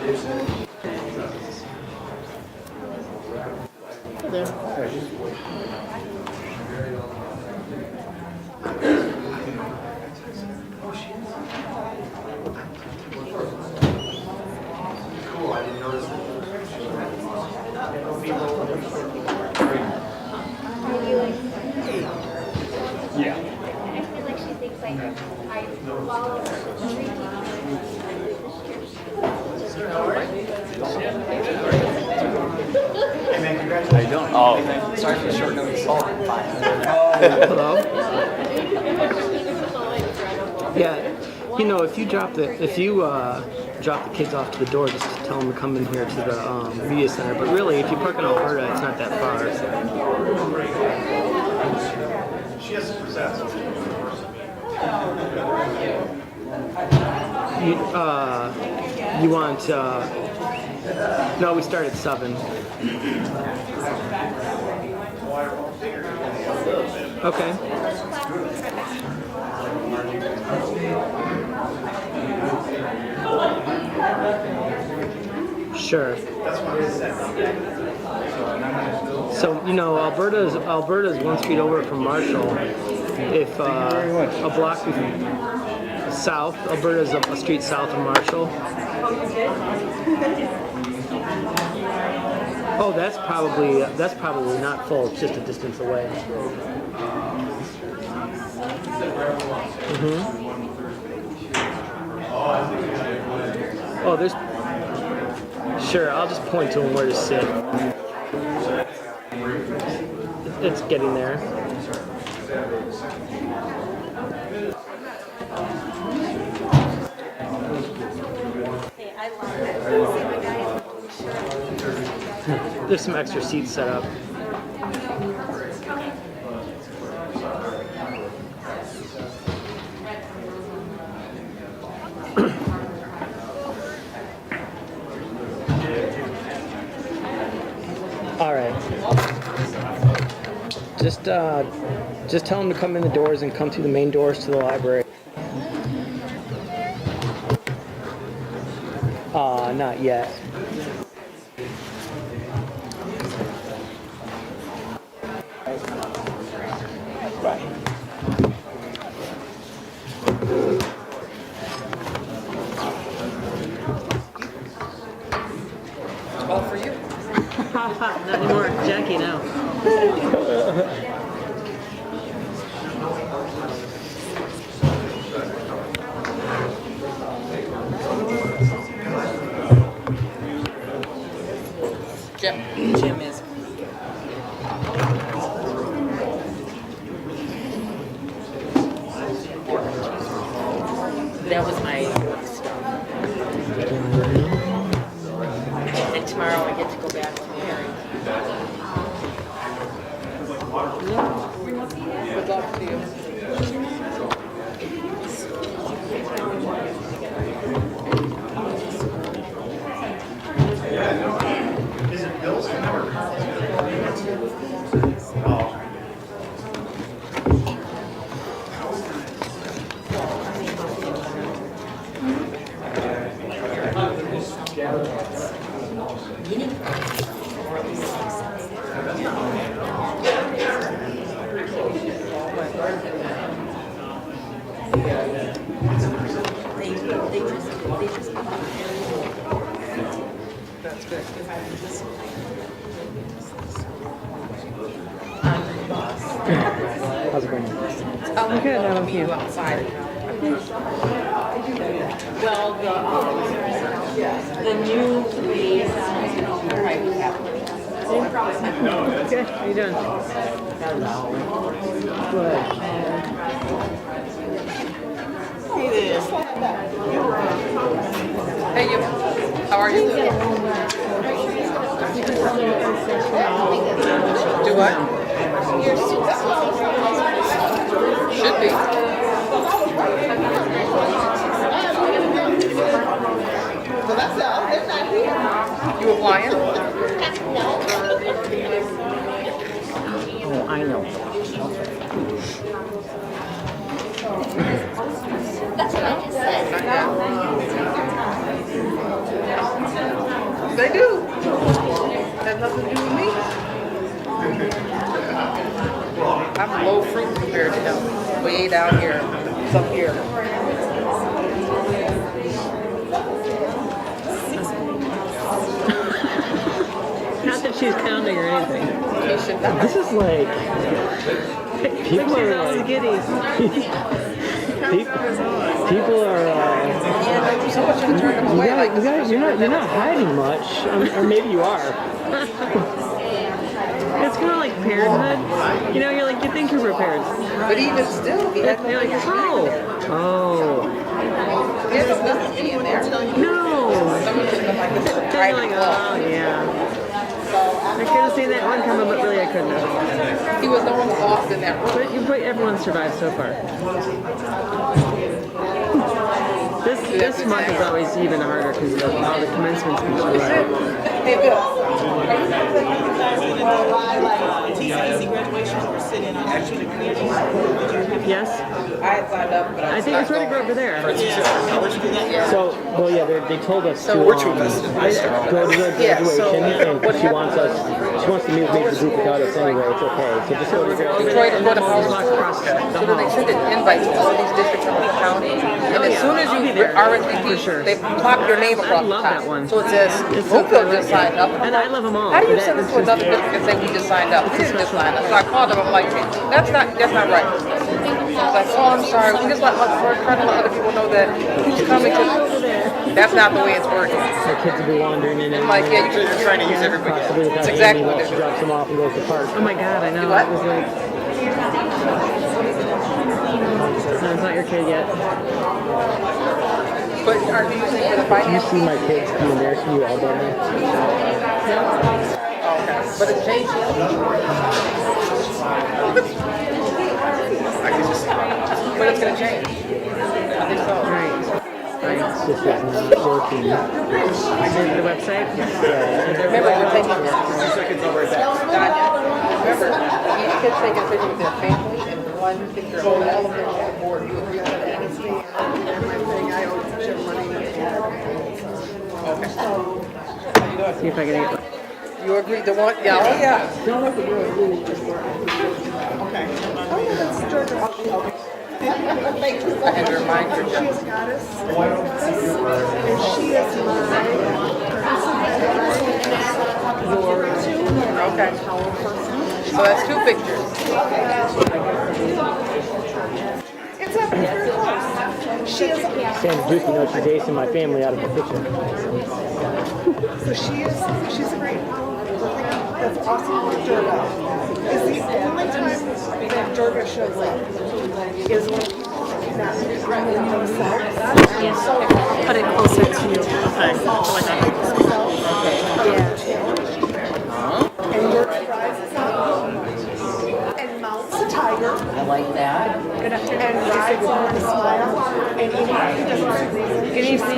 Hi there. Cool, I didn't notice that. Yeah. I feel like she thinks like I follow How you doing? Oh, sorry for the short notice. Hello. Yeah, you know, if you drop the kids off to the door, just tell them to come in here to the media center. But really, if you park in Alberta, it's not that far. She has to present. You want? No, we start at 7. Okay. Sure. So you know, Alberta's 1 street over from Marshall. If a block south, Alberta's a street south of Marshall. Oh, that's probably not full. It's just a distance away. Oh, there's. Sure, I'll just point to him where to sit. It's getting there. There's some extra seats set up. All right. Just tell them to come in the doors and come through the main doors to the library. Not yet. Well, for you. Not anymore. Jackie now. Jim is. That was my stuff. And tomorrow I get to go back to Mary. Good luck to you. Is it Bill's number? Oh. That's good. How's it going? I'm good. How about you? Outside. Well, the new lease. Okay, how you doing? Good. Hey, you. How are you? Do what? Should be. So that's all. They're not here. You applying? Oh, I know. That's what I just said. Not yet. They do. Has nothing to do with me. I'm low fruit compared to them. Way down here. It's up here. Not that she's counting or anything. You should not. This is like people are like people are. So much you turn them away. Like, You're not hiding much, or maybe you are. It's kind of like parenthood. You know, you're like you think you're prepared. but even still, he had You're like, oh, there's nothing in there. no. Some of them like this is a Then private you're like, club. oh yeah. I could have seen that one coming, but really I couldn't have. He was the one who lost in that room. But everyone survived so far. This month is always even harder because of all the commencement speeches. Hey, Bill. TCC graduation or sit-in on actually creating. Yes? I had signed up, but I think it's right over there. So, well, yeah, they told us to We're too invested in this. go to the Yeah, graduation, so and what she wants to meet with the group without us anyway. It's okay. So just go to the graduation. Detroit is going to Walk house. across the So then they hall. send an invite to all these districts in the county. And as soon as I'll be you there, RSVP, for sure. they plop your name across I love the top. that one. So it says, It's so Oakville good. just signed up. And I love them all. How do you That- send this it's to just- another district and say we just signed up? We didn't just sign up. So I called them. I'm like, hey, that's not right. Like, oh, I'm sorry. We just we're trying to let other people know that who's coming to. That's not the way it's working. My kids will be wandering in and Like, yeah, you're Trying to use everybody. possibly without That's exactly Amy what while they're she doing. drops them off and goes to the park. Oh my god, I know. What? It was like, no, it's not your kid yet. But are you using it for the Do you finance? see my kids being there for you all day? Okay. But it's changed. But it's going to change. I think so. Right. It's just that not working. The website? Remember, we're taking 2 seconds over that. Remember, each kid's taking a picture with their family and one picture of all of them on the board. You agree on that? See if I can get You agree to one? Yeah, oh yeah. I had to remind her. Okay. So that's 2 pictures. It's up very close. She is, Sandra Duke, you know, she's acing my family out of the picture. so she's a great that's awesome with Durga. Is the only time that Durga shows up is when not running themselves. So Put it closer to you. and Durga rises up and mounts a tiger I like that. and rides on a smile and anything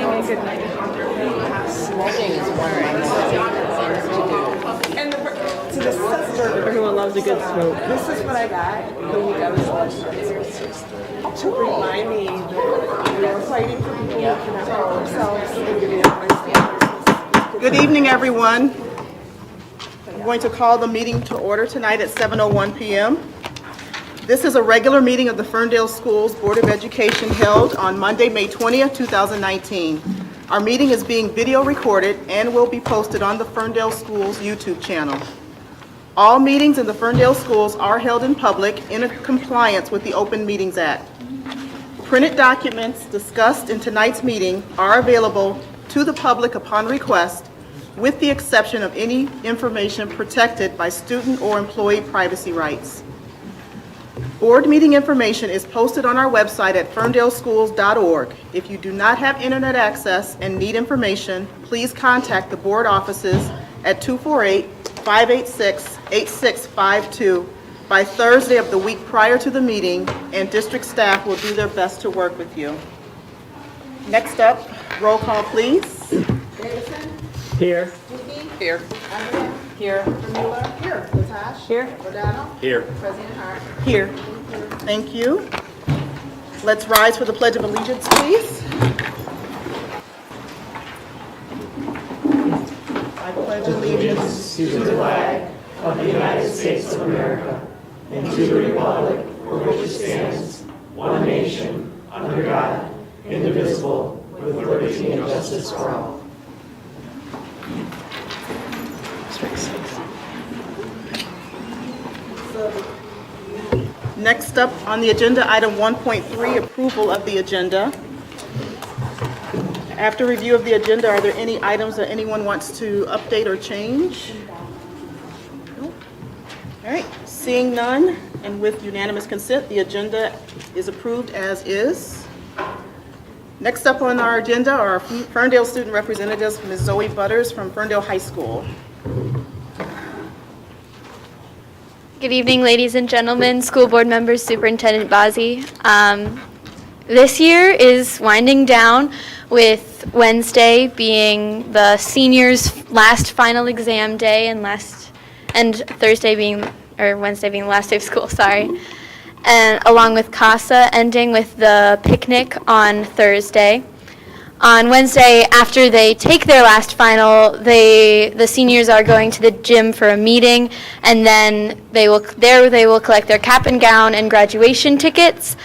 you could Smoking is one of my favorite things to do. and so this is Durga. Everyone loves a good smoke. This is what I got when we got this to remind me that we're fighting for people who cannot help themselves and giving up. Good evening, everyone. I'm going to call the meeting to order tonight at 7:01 p.m. This is a regular meeting of the Ferndale Schools Board of Education held on Monday, May 20th, 2019. Our meeting is being video recorded and will be posted on the Ferndale Schools YouTube channel. All meetings in the Ferndale Schools are held in public in compliance with the Open Meetings Act. Printed documents discussed in tonight's meeting are available to the public upon request, with the exception of any information protected by student or employee privacy rights. Board meeting information is posted on our website at ferndaleschools.org. If you do not have internet access and need information, please contact the board offices at 248-586-8652 by Thursday of the week prior to the meeting, and district staff will do their best to work with you. Next up, roll call, please. Here. Here. Here. Here, Latasha. Here. Rodano. Here. President Hart. Here. Thank you. Let's rise for the Pledge of Allegiance, please. indivisible, with liberty and justice for all. Next up on the agenda, item 1.3, approval of the agenda. After review of the agenda, are there any items that anyone wants to update or change? No? All right, seeing none, and with unanimous consent, the agenda is approved as is. Next up on our agenda are our Ferndale student representatives, Ms. Zoe Butters from Ferndale High School. Good evening, ladies and gentlemen, school board members, Superintendent Bazzi. This year is winding down with Wednesday being the seniors' last final exam day and Wednesday being the last day of school, sorry. And along with CASA ending with the picnic on Thursday. On Wednesday, after they take their last final, the seniors are going to the gym for a meeting, and then they will collect their cap and gown and graduation tickets.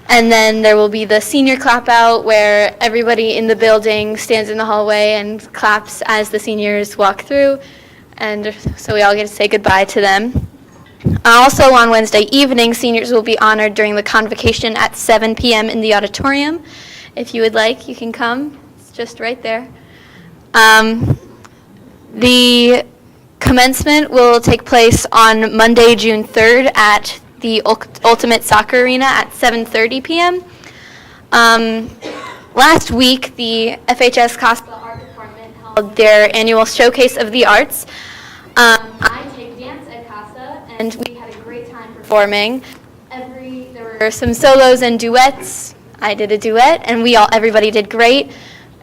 And then there will be the senior clap out where everybody in the building stands in the hallway and claps as the seniors walk through. And so we all get to say goodbye to them. Also on Wednesday evening, seniors will be honored during the convocation at 7 p.m. in the auditorium. If you would like, you can come. It's just right there. The commencement will take place on Monday, June 3rd at the Ultimate Soccer Arena at 7:30 p.m. Last week, the FHS CASA Art Department held their annual Showcase of the Arts. I take dance at CASA, and we had a great time performing. There were some solos and duets. I did a duet, and everybody did great.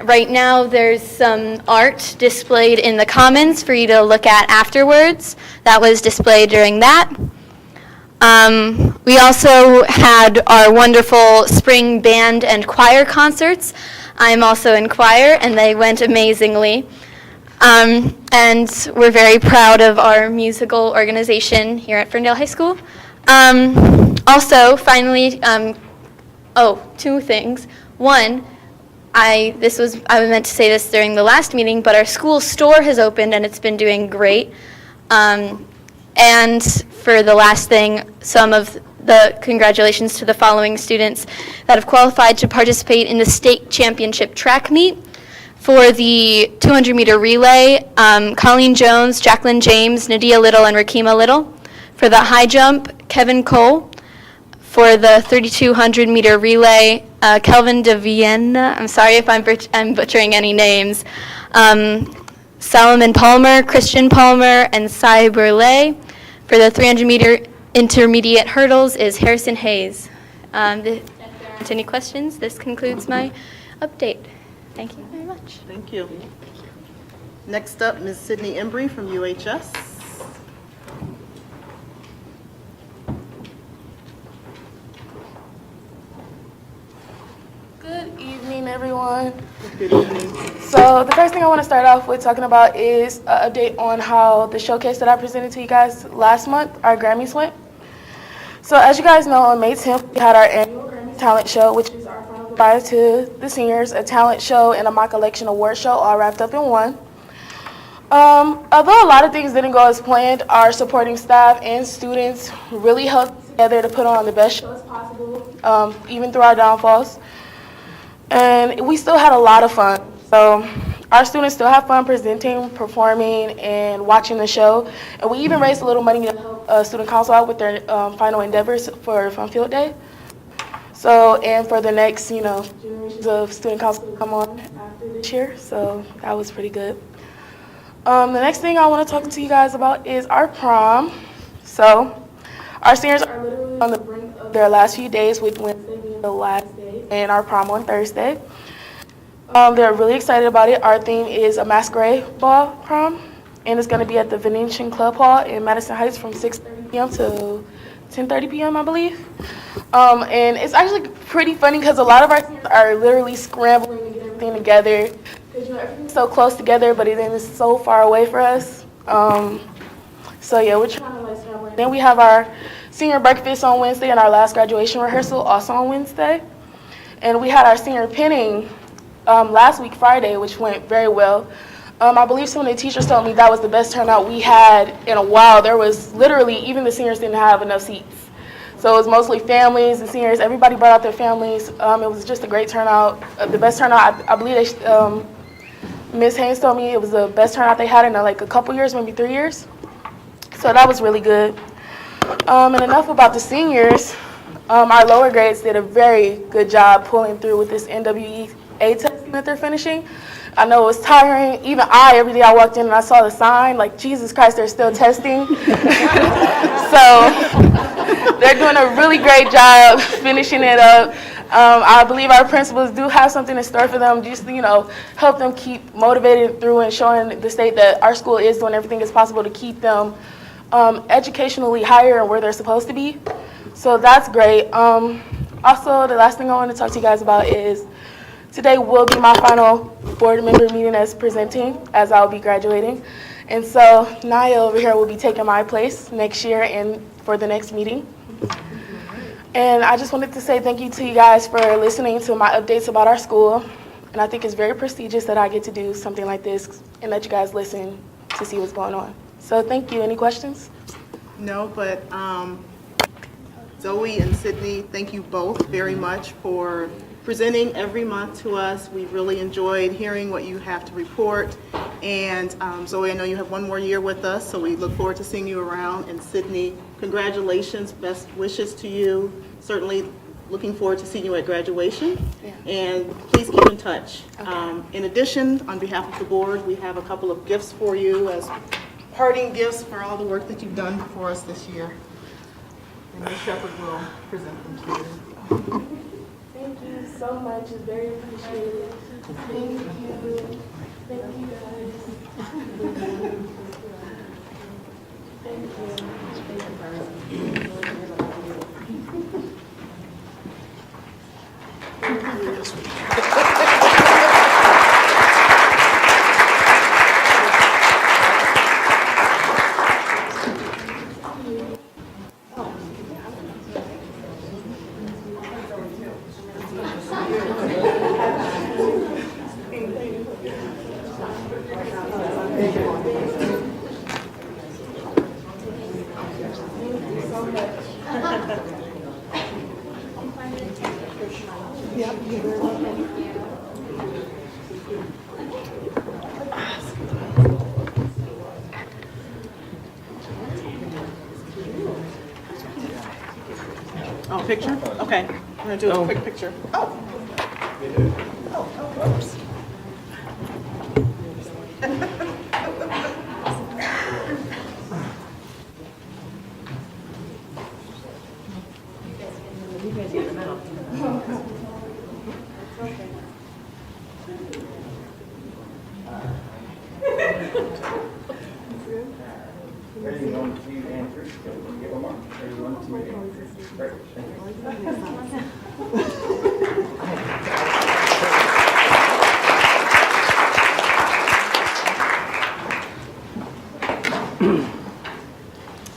Right now, there's some art displayed in the Commons for you to look at afterwards. That was displayed during that. We also had our wonderful spring band and choir concerts. I'm also in choir, and they went amazingly. And we're very proud of our musical organization here at Ferndale High School. Also, finally, two things. One, I meant to say this during the last meeting, but our school store has opened and it's been doing great. And for the last thing, some of the congratulations to the following students that have qualified to participate in the state championship track meet. For the 200-meter relay, Colleen Jones, Jacqueline James, Nadia Little, and Rakima Little. For the high jump, Kevin Cole. For the 3,200-meter relay, Kelvin de Vienna. I'm sorry if I'm butchering any names. Solomon Palmer, Christian Palmer, and Cy Burley. For the 300-meter intermediate hurdles is Harrison Hayes. If there aren't any questions, this concludes my update. Thank you very much. Thank you. Next up, Ms. Sydney Embry from UHS. Good evening, everyone. Good evening. So the first thing I want to start off with talking about is an update on how the showcase that I presented to you guys last month, our Grammys went. So as you guys know, on May 10th, we had our annual Grammy talent show, which is our final goodbye to the seniors, a talent show and a mock election award show all wrapped up in one. Although a lot of things didn't go as planned, our supporting staff and students really helped together to put on the best show as possible, even through our downfalls. And we still had a lot of fun. So our students still have fun presenting, performing, and watching the show. And we even raised a little money to help Student Council out with their final endeavors for Fun Field Day. So, and for the next, generations of Student Council to come on after this year. So that was pretty good. The next thing I want to talk to you guys about is our prom. So our seniors are literally on the brink of their last few days, with Wednesday being the last day, and our prom on Thursday. They're really excited about it. Our theme is a masquerade ball prom, and it's going to be at the Venetian Club Hall in Madison Heights from 6:30 p.m. to 10:30 p.m., I believe. And it's actually pretty funny because a lot of our students are literally scrambling to get everything together. Because everything's so close together, but then it's so far away for us. So yeah, we're trying to scramble. Then we have our senior breakfast on Wednesday and our last graduation rehearsal also on Wednesday. And we had our senior pinning last week, Friday, which went very well. I believe some of the teachers told me that was the best turnout we had in a while. There was literally, even the seniors didn't have enough seats. So it was mostly families and seniors. Everybody brought out their families. It was just a great turnout. The best turnout, I believe Ms. Haynes told me it was the best turnout they had in like a couple years, maybe 3 years. So that was really good. And enough about the seniors. Our lower grades did a very good job pulling through with this NWEA testing that they're finishing. I know it was tiring. Even every day I walked in and I saw the sign, like, Jesus Christ, they're still testing. So they're doing a really great job finishing it up. I believe our principals do have something in store for them, just help them keep motivated through and showing the state that our school is doing everything as possible to keep them educationally higher and where they're supposed to be. So that's great. Also, the last thing I want to talk to you guys about is today will be my final board member meeting as presenting, as I'll be graduating. And so Naya over here will be taking my place next year and for the next meeting. And I just wanted to say thank you to you guys for listening to my updates about our school. And I think it's very prestigious that I get to do something like this and let you guys listen to see what's going on. So thank you. Any questions? No, but Zoe and Sydney, thank you both very much for presenting every month to us. We really enjoyed hearing what you have to report. And Zoe, I know you have one more year with us, so we look forward to seeing you around. And Sydney, congratulations, best wishes to you. Certainly looking forward to seeing you at graduation. Yeah. And please keep in touch. Okay. In addition, on behalf of the board, we have a couple of gifts for you as parting gifts for all the work that you've done for us this year. And Ms. Shepherd will present them to you. Thank you so much. It's very appreciated. Thank you. Thank you, guys. Oh, picture? Okay, I'm gonna do a quick picture. Oh. Whoops.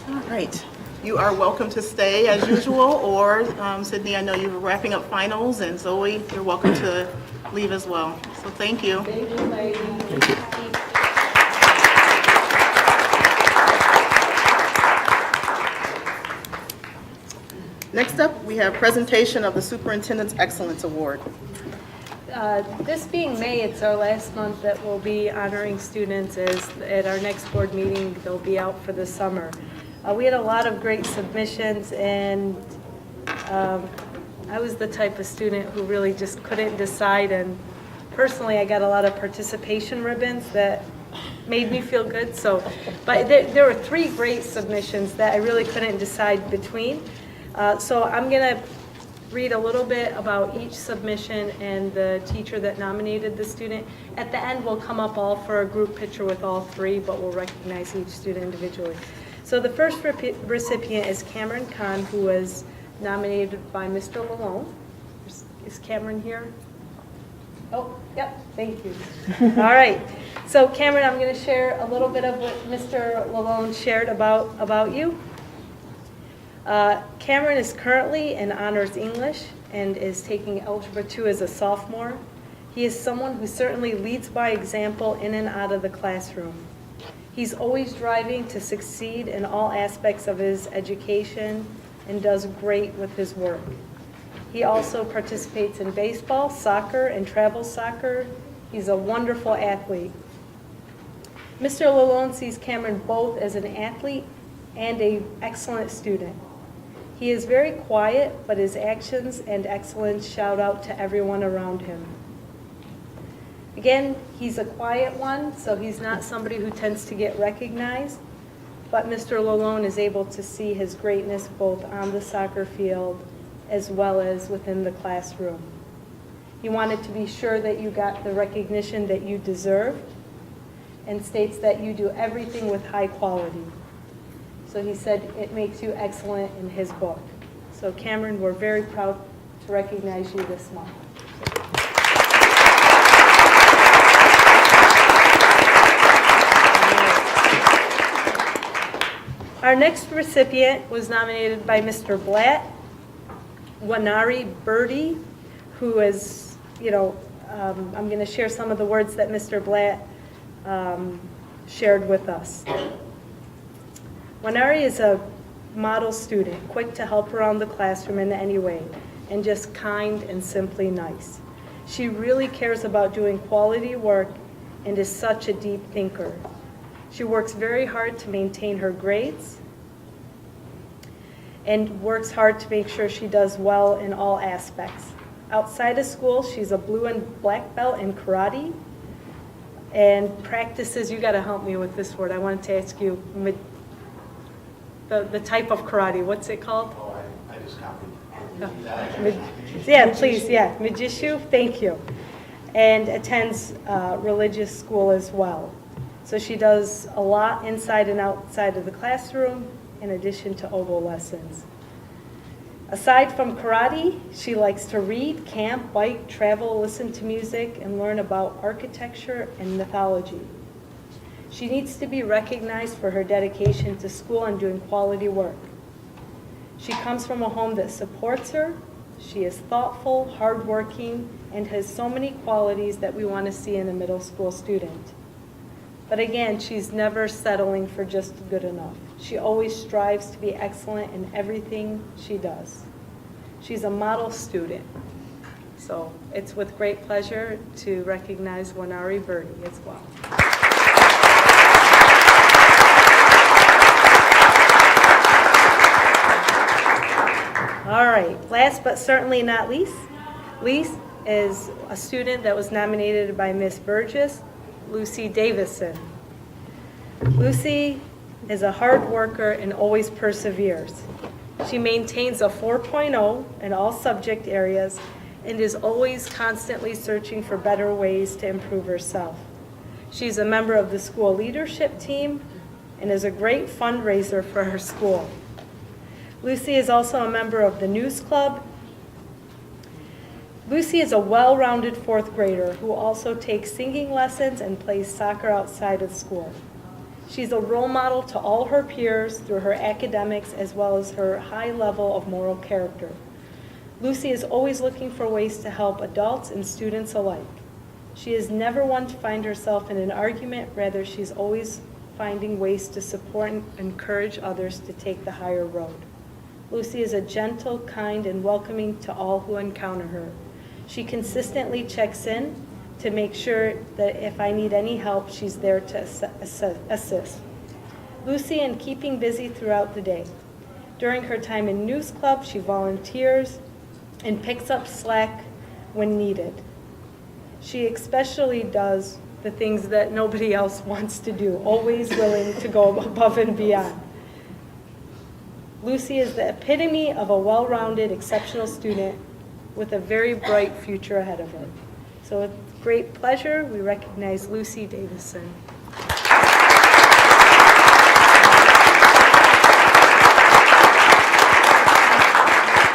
All right, you are welcome to stay as usual, or Sydney, I know you were wrapping up finals, and Zoe, you're welcome to leave as well. So thank you. Thank you, ladies. Next up, we have presentation of the Superintendent's Excellence Award. This being May, it's our last month that we'll be honoring students. As at our next board meeting, they'll be out for the summer. We had a lot of great submissions, and I was the type of student who really just couldn't decide, and personally I got a lot of participation ribbons that made me feel good. So, but there were 3 great submissions that I really couldn't decide between. So I'm going to read a little bit about each submission and the teacher that nominated the student. At the end, we'll come up all for a group picture with all 3, but we'll recognize each student individually. So the first recipient is Cameron Kahn, who was nominated by Mr. Lalone. Is Cameron here? Oh, yep, thank you. All right, so Cameron, I'm going to share a little bit of what Mr. Lalone shared about you. Cameron is currently in Honors English and is taking Algebra 2 as a sophomore. He is someone who certainly leads by example in and out of the classroom. He's always striving to succeed in all aspects of his education and does great with his work. He also participates in baseball, soccer, and travel soccer. He's a wonderful athlete. Mr. Lalone sees Cameron both as an athlete and an excellent student. He is very quiet, but his actions and excellence shout out to everyone around him. Again, he's a quiet one, so he's not somebody who tends to get recognized, but Mr. Lalone is able to see his greatness both on the soccer field as well as within the classroom. He wanted to be sure that you got the recognition that you deserved and states that you do everything with high quality. So he said it makes you excellent in his book. So Cameron, we're very proud to recognize you this month. Our next recipient was nominated by Mr. Blatt, Wanari Birdie, who is, I'm going to share some of the words that Mr. Blatt shared with us. Wanari is a model student, quick to help around the classroom in any way, and just kind and simply nice. She really cares about doing quality work and is such a deep thinker. She works very hard to maintain her grades and works hard to make sure she does well in all aspects. Outside of school, she's a blue and black belt in karate and practices, you gotta help me with this word, I wanted to ask you, the type of karate, what's it called? Oh, I just copied. Yeah, please, yeah, Mijishu, thank you. And attends religious school as well. So she does a lot inside and outside of the classroom, in addition to oboe lessons. Aside from karate, she likes to read, camp, bike, travel, listen to music, and learn about architecture and mythology. She needs to be recognized for her dedication to school and doing quality work. She comes from a home that supports her. She is thoughtful, hardworking, and has so many qualities that we want to see in a middle school student. But again, she's never settling for just good enough. She always strives to be excellent in everything she does. She's a model student. So it's with great pleasure to recognize Wanari Birdie as well. All right, last but certainly not least, is a student that was nominated by Miss Burgess, Lucy Davison. Lucy is a hard worker and always perseveres. She maintains a 4.0 in all subject areas and is always constantly searching for better ways to improve herself. She's a member of the school leadership team and is a great fundraiser for her school. Lucy is also a member of the News Club. Lucy is a well-rounded fourth grader who also takes singing lessons and plays soccer outside of school. She's a role model to all her peers through her academics as well as her high level of moral character. Lucy is always looking for ways to help adults and students alike. She is never one to find herself in an argument, rather she's always finding ways to support and encourage others to take the higher road. Lucy is a gentle, kind, and welcoming to all who encounter her. She consistently checks in to make sure that if I need any help, she's there to assist. Lucy, in keeping busy throughout the day. During her time in News Club, she volunteers and picks up slack when needed. She especially does the things that nobody else wants to do, always willing to go above and beyond. Lucy is the epitome of a well-rounded, exceptional student with a very bright future ahead of her. So with great pleasure, we recognize Lucy Davison.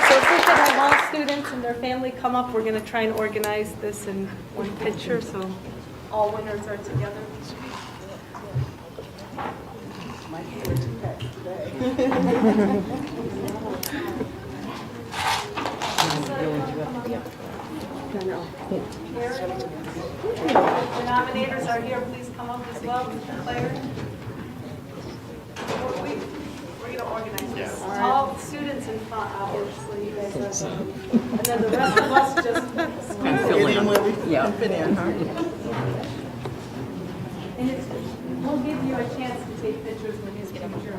So if we could have all students and their family come up, we're going to try and organize this in one picture so all winners are together. My favorite two packs today. The nominators are here, please come up as well, Mr. Claire. We're going to organize this. All the students in front, obviously, you guys are. And then the rest of us just. Fit in, huh? And we'll give you a chance to take pictures with his picture.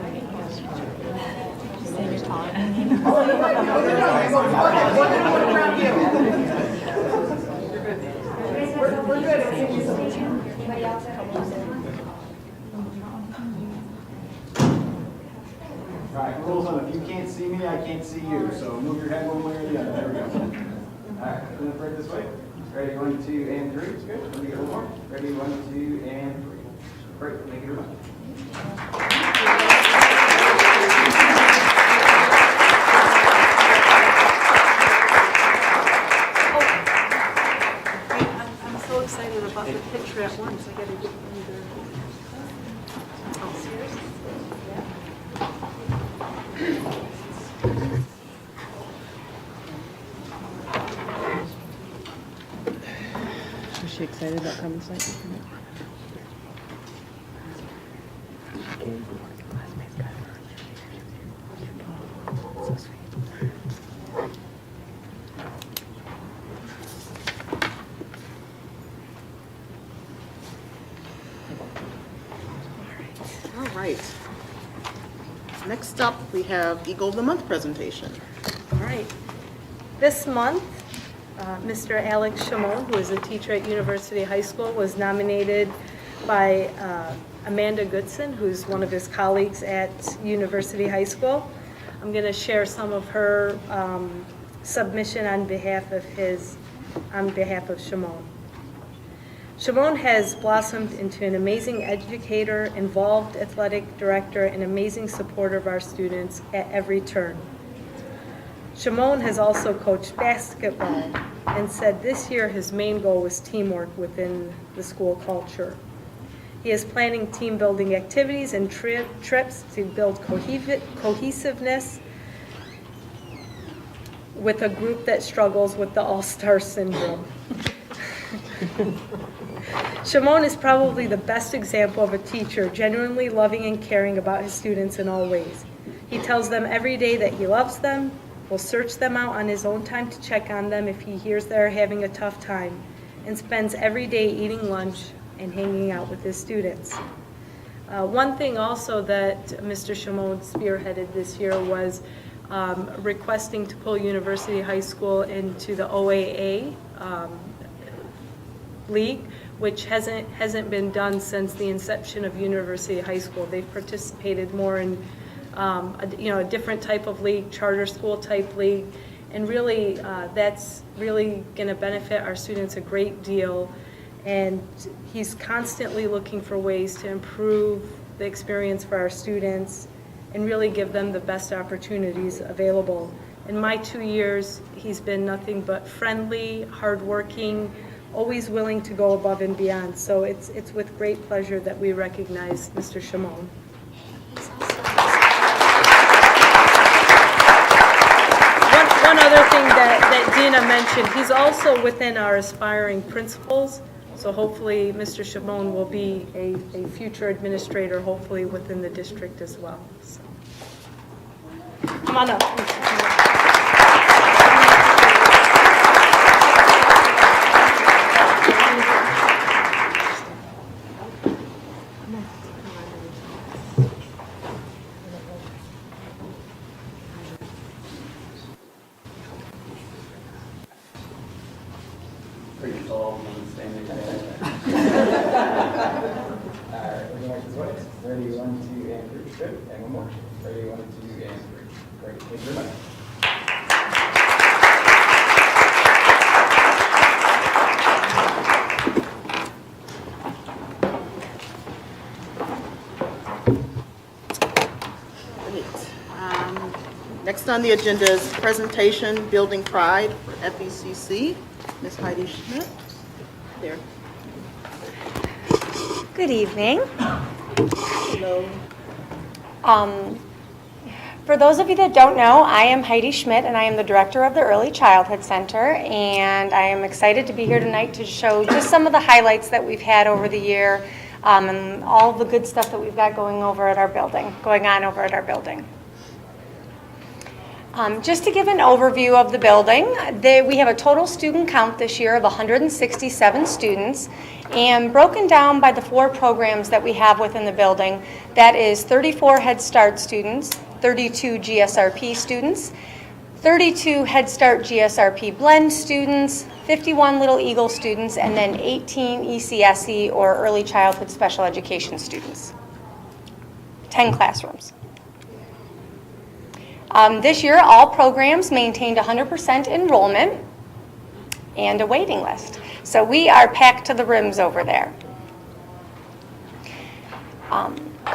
We're good. Anybody else have a All right, rules on if you can't see me, I can't see you. So move your head one way or the other. There we go. All right, flip it this way. Ready, 1, 2, and 3. Good. Let me get one more. Ready, 1, 2, and 3. Great. Thank you very much. I'm so excited about the picture at once. I gotta get under. Oh, seriously? Is she excited about coming tonight? All right. Next up, we have Eagle of the Month presentation. All right. This month, Mr. Alex Shimon, who is a teacher at University High School, was nominated by Amanda Goodson, who's one of his colleagues at University High School. I'm going to share some of her submission on behalf of Shimon. Shimon has blossomed into an amazing educator, involved athletic director, and amazing supporter of our students at every turn. Shimon has also coached basketball and said this year his main goal was teamwork within the school culture. He is planning team building activities and trips to build cohesiveness with a group that struggles with the all-star syndrome. Shimon is probably the best example of a teacher genuinely loving and caring about his students in all ways. He tells them every day that he loves them, will search them out on his own time to check on them if he hears they're having a tough time, and spends every day eating lunch and hanging out with his students. One thing also that Mr. Shimon spearheaded this year was requesting to pull University High School into the OAA league, which hasn't been done since the inception of University High School. They've participated more in a different type of league, charter school type league, and really that's really going to benefit our students a great deal. And he's constantly looking for ways to improve the experience for our students and really give them the best opportunities available. In my 2 years, he's been nothing but friendly, hardworking, always willing to go above and beyond. So it's with great pleasure that we recognize Mr. Shimon. One other thing that Dina mentioned, he's also within our aspiring principals. So hopefully Mr. Shimon will be a future administrator, hopefully within the district as well. So. Come on up. Pretty tall, standing there. All right, we're going this way. Ready, 1, 2, and 3. Good. And one more. Ready, 1, 2, and 3. Great. Thank you very much. Next on the agenda is presentation, Building Pride for FECC. Ms. Heidi Schmidt. There. Good evening. Hello. For those of you that don't know, I am Heidi Schmidt, and I am the director of the Early Childhood Center, and I am excited to be here tonight to show just some of the highlights that we've had over the year and all the good stuff that we've got going on over at our building. Just to give an overview of the building, we have a total student count this year of 167 students, and broken down by the 4 programs that we have within the building, that is 34 Head Start students, 32 GSRP students, 32 Head Start GSRP blend students, 51 Little Eagle students, and then 18 ECSE or Early Childhood Special Education students. 10 classrooms. This year, all programs maintained 100% enrollment and a waiting list. So we are packed to the rims over there.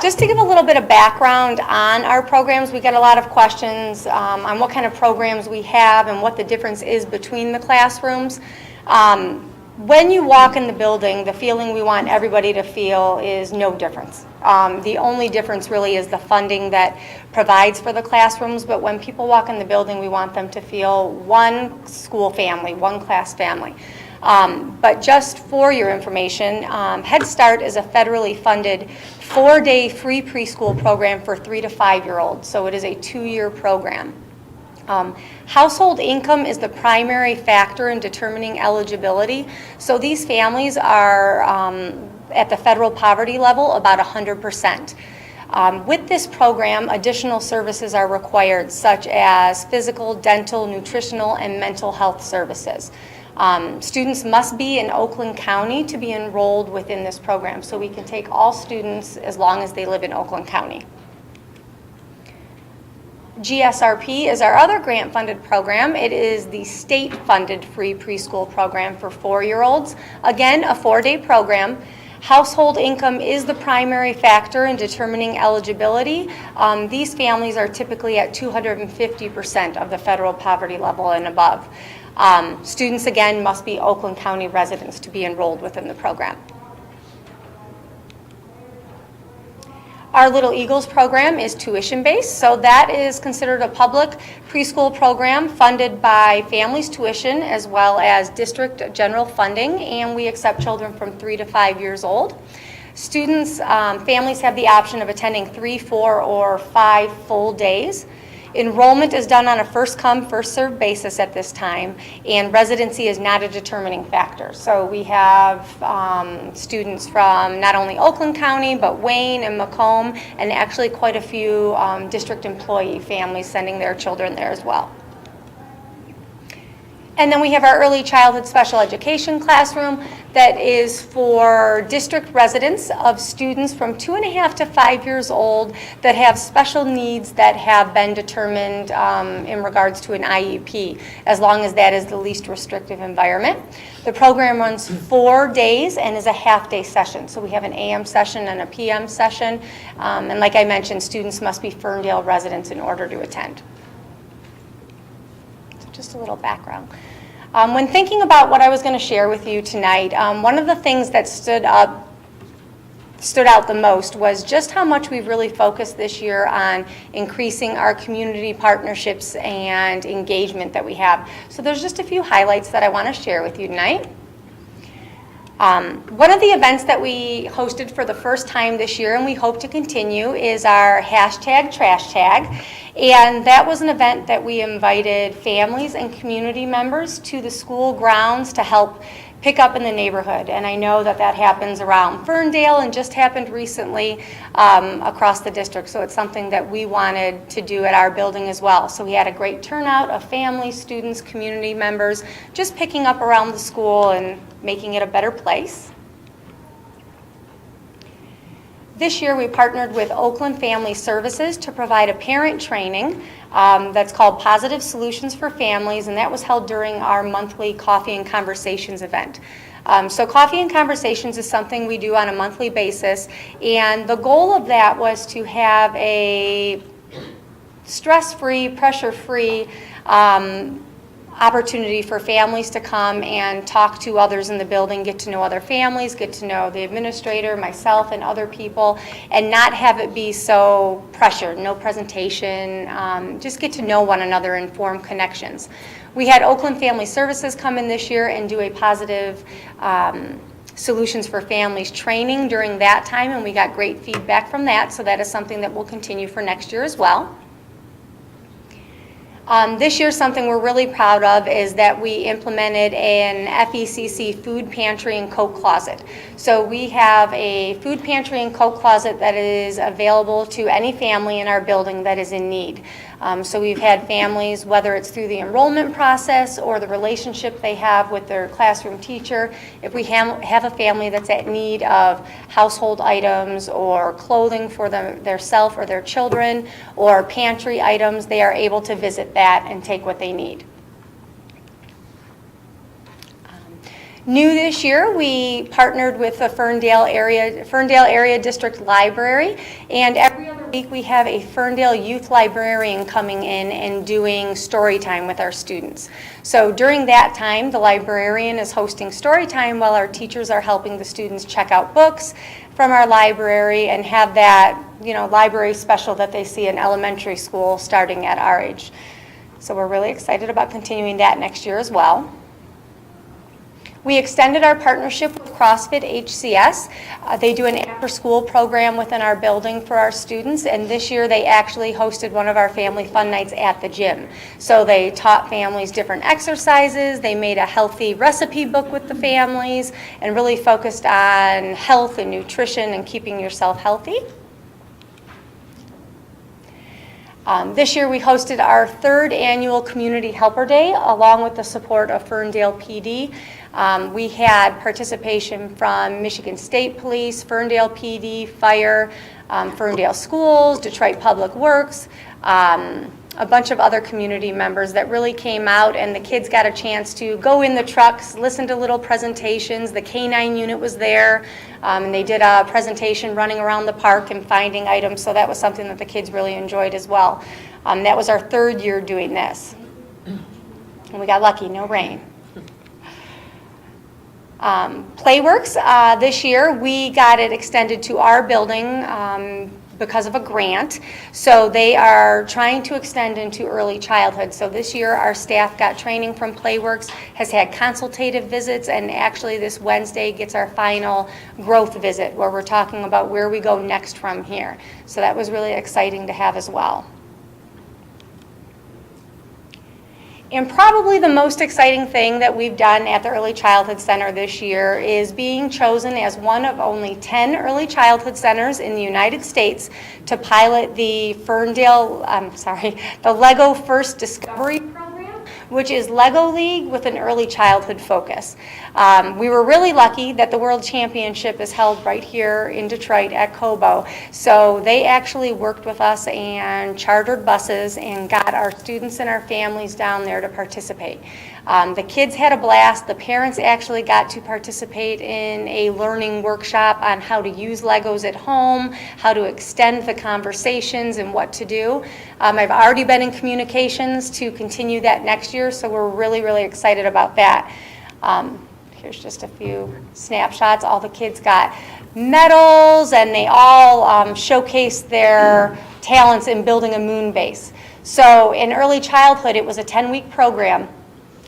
Just to give a little bit of background on our programs, we get a lot of questions on what kind of programs we have and what the difference is between the classrooms. When you walk in the building, the feeling we want everybody to feel is no difference. The only difference really is the funding that provides for the classrooms, but when people walk in the building, we want them to feel one school family, one class family. But just for your information, Head Start is a federally funded 4-day free preschool program for 3 to 5-year-olds, so it is a 2-year program. Household income is the primary factor in determining eligibility. So these families are at the federal poverty level about 100%. With this program, additional services are required, such as physical, dental, nutritional, and mental health services. Students must be in Oakland County to be enrolled within this program, so we can take all students as long as they live in Oakland County. GSRP is our other grant-funded program. It is the state-funded free preschool program for 4-year-olds. Again, a 4-day program. Household income is the primary factor in determining eligibility. These families are typically at 250% of the federal poverty level and above. Students, again, must be Oakland County residents to be enrolled within the program. Our Little Eagles program is tuition-based, so that is considered a public preschool program funded by Families Tuition as well as district general funding, and we accept children from 3 to 5 years old. Students, families have the option of attending 3, 4, or 5 full days. Enrollment is done on a first-come, first-served basis at this time, and residency is not a determining factor. So we have students from not only Oakland County, but Wayne and Macomb, and actually quite a few district employee families sending their children there as well. And then we have our Early Childhood Special Education classroom that is for district residents of students from 2.5 to 5 years old that have special needs that have been determined in regards to an IEP, as long as that is the least restrictive environment. The program runs 4 days and is a half-day session. So we have an AM session and a PM session. And like I mentioned, students must be Ferndale residents in order to attend. Just a little background. When thinking about what I was going to share with you tonight, one of the things that stood out the most was just how much we've really focused this year on increasing our community partnerships and engagement that we have. So there's just a few highlights that I want to share with you tonight. One of the events that we hosted for the first time this year, and we hope to continue, is our #TrashTag. And that was an event that we invited families and community members to the school grounds to help pick up in the neighborhood. And I know that that happens around Ferndale and just happened recently across the district. So it's something that we wanted to do at our building as well. So we had a great turnout of families, students, community members, just picking up around the school and making it a better place. This year we partnered with Oakland Family Services to provide a parent training that's called Positive Solutions for Families, and that was held during our monthly Coffee and Conversations event. So Coffee and Conversations is something we do on a monthly basis, and the goal of that was to have a stress-free, pressure-free opportunity for families to come and talk to others in the building, get to know other families, get to know the administrator, myself, and other people, and not have it be so pressured, no presentation, just get to know one another and form connections. We had Oakland Family Services come in this year and do a positive Solutions for Families training during that time, and we got great feedback from that, so that is something that will continue for next year as well. This year, something we're really proud of is that we implemented an FECC food pantry and coat closet. So we have a food pantry and coat closet that is available to any family in our building that is in need. So we've had families, whether it's through the enrollment process or the relationship they have with their classroom teacher, if we have a family that's at need of household items or clothing for their self or their children or pantry items, they are able to visit that and take what they need. New this year, we partnered with the Ferndale Area District Library, and every other week we have a Ferndale youth librarian coming in and doing story time with our students. So during that time, the librarian is hosting story time while our teachers are helping the students check out books from our library and have that, library special that they see in elementary school starting at our age. So we're really excited about continuing that next year as well. We extended our partnership with CrossFit HCS. They do an after-school program within our building for our students, and this year they actually hosted one of our family fun nights at the gym. So they taught families different exercises, they made a healthy recipe book with the families, and really focused on health and nutrition and keeping yourself healthy. This year we hosted our 3rd annual Community Helper Day along with the support of Ferndale PD. We had participation from Michigan State Police, Ferndale PD, Fire, Ferndale Schools, Detroit Public Works, a bunch of other community members that really came out, and the kids got a chance to go in the trucks, listen to little presentations. The K-9 unit was there, and they did a presentation running around the park and finding items, so that was something that the kids really enjoyed as well. That was our 3rd year doing this. And we got lucky, no rain. Playworks, this year we got it extended to our building because of a grant. So they are trying to extend into early childhood. So this year our staff got training from Playworks, has had consultative visits, and actually this Wednesday gets our final growth visit where we're talking about where we go next from here. So that was really exciting to have as well. And probably the most exciting thing that we've done at the Early Childhood Center this year is being chosen as one of only 10 early childhood centers in the United States to pilot the LEGO First Discovery Program, which is LEGO League with an early childhood focus. We were really lucky that the World Championship is held right here in Detroit at Cobo. So they actually worked with us and chartered buses and got our students and our families down there to participate. The kids had a blast. The parents actually got to participate in a learning workshop on how to use Legos at home, how to extend the conversations and what to do. I've already been in communications to continue that next year, so we're really, really excited about that. Here's just a few snapshots. All the kids got medals, and they all showcased their talents in building a moon base. So in early childhood, it was a 10-week program,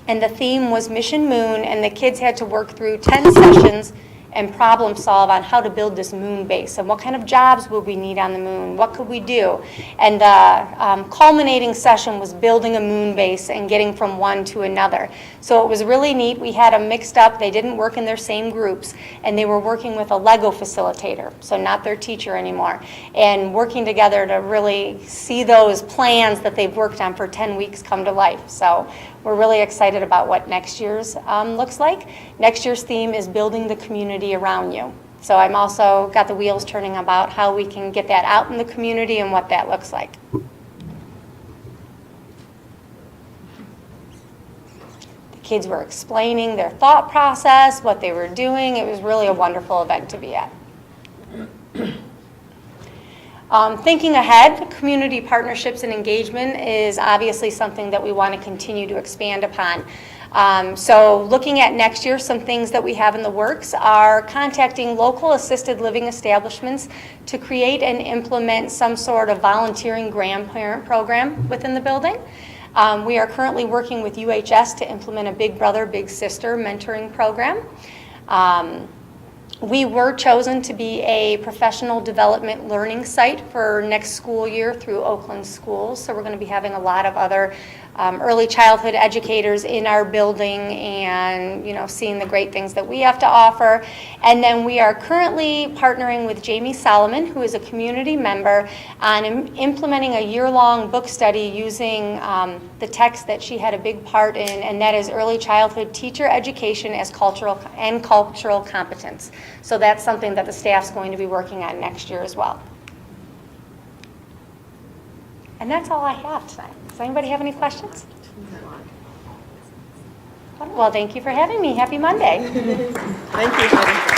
and the theme was Mission Moon, and the kids had to work through 10 sessions and problem solve on how to build this moon base and what kind of jobs would we need on the moon, what could we do. And the culminating session was building a moon base and getting from one to another. So it was really neat. We had them mixed up. They didn't work in their same groups, and they were working with a Lego facilitator, so not their teacher anymore, and working together to really see those plans that they've worked on for 10 weeks come to life. So we're really excited about what next year's looks like. Next year's theme is building the community around you. So I'm also got the wheels turning about how we can get that out in the community and what that looks like. The kids were explaining their thought process, what they were doing. It was really a wonderful event to be at. Thinking ahead, community partnerships and engagement is obviously something that we want to continue to expand upon. So looking at next year, some things that we have in the works are contacting local assisted living establishments to create and implement some sort of volunteering grandparent program within the building. We are currently working with UHS to implement a Big Brother, Big Sister mentoring program. We were chosen to be a professional development learning site for next school year through Oakland Schools. So we're going to be having a lot of other early childhood educators in our building and, you know, seeing the great things that we have to offer. And then we are currently partnering with Jamie Solomon, who is a community member, on implementing a year-long book study using the text that she had a big part in, and that is early childhood teacher education as cultural competence. So that's something that the staff's going to be working on next year as well. And that's all I have tonight. Does anybody have any questions? Well, thank you for having me. Happy Monday. Thank you, Heidi.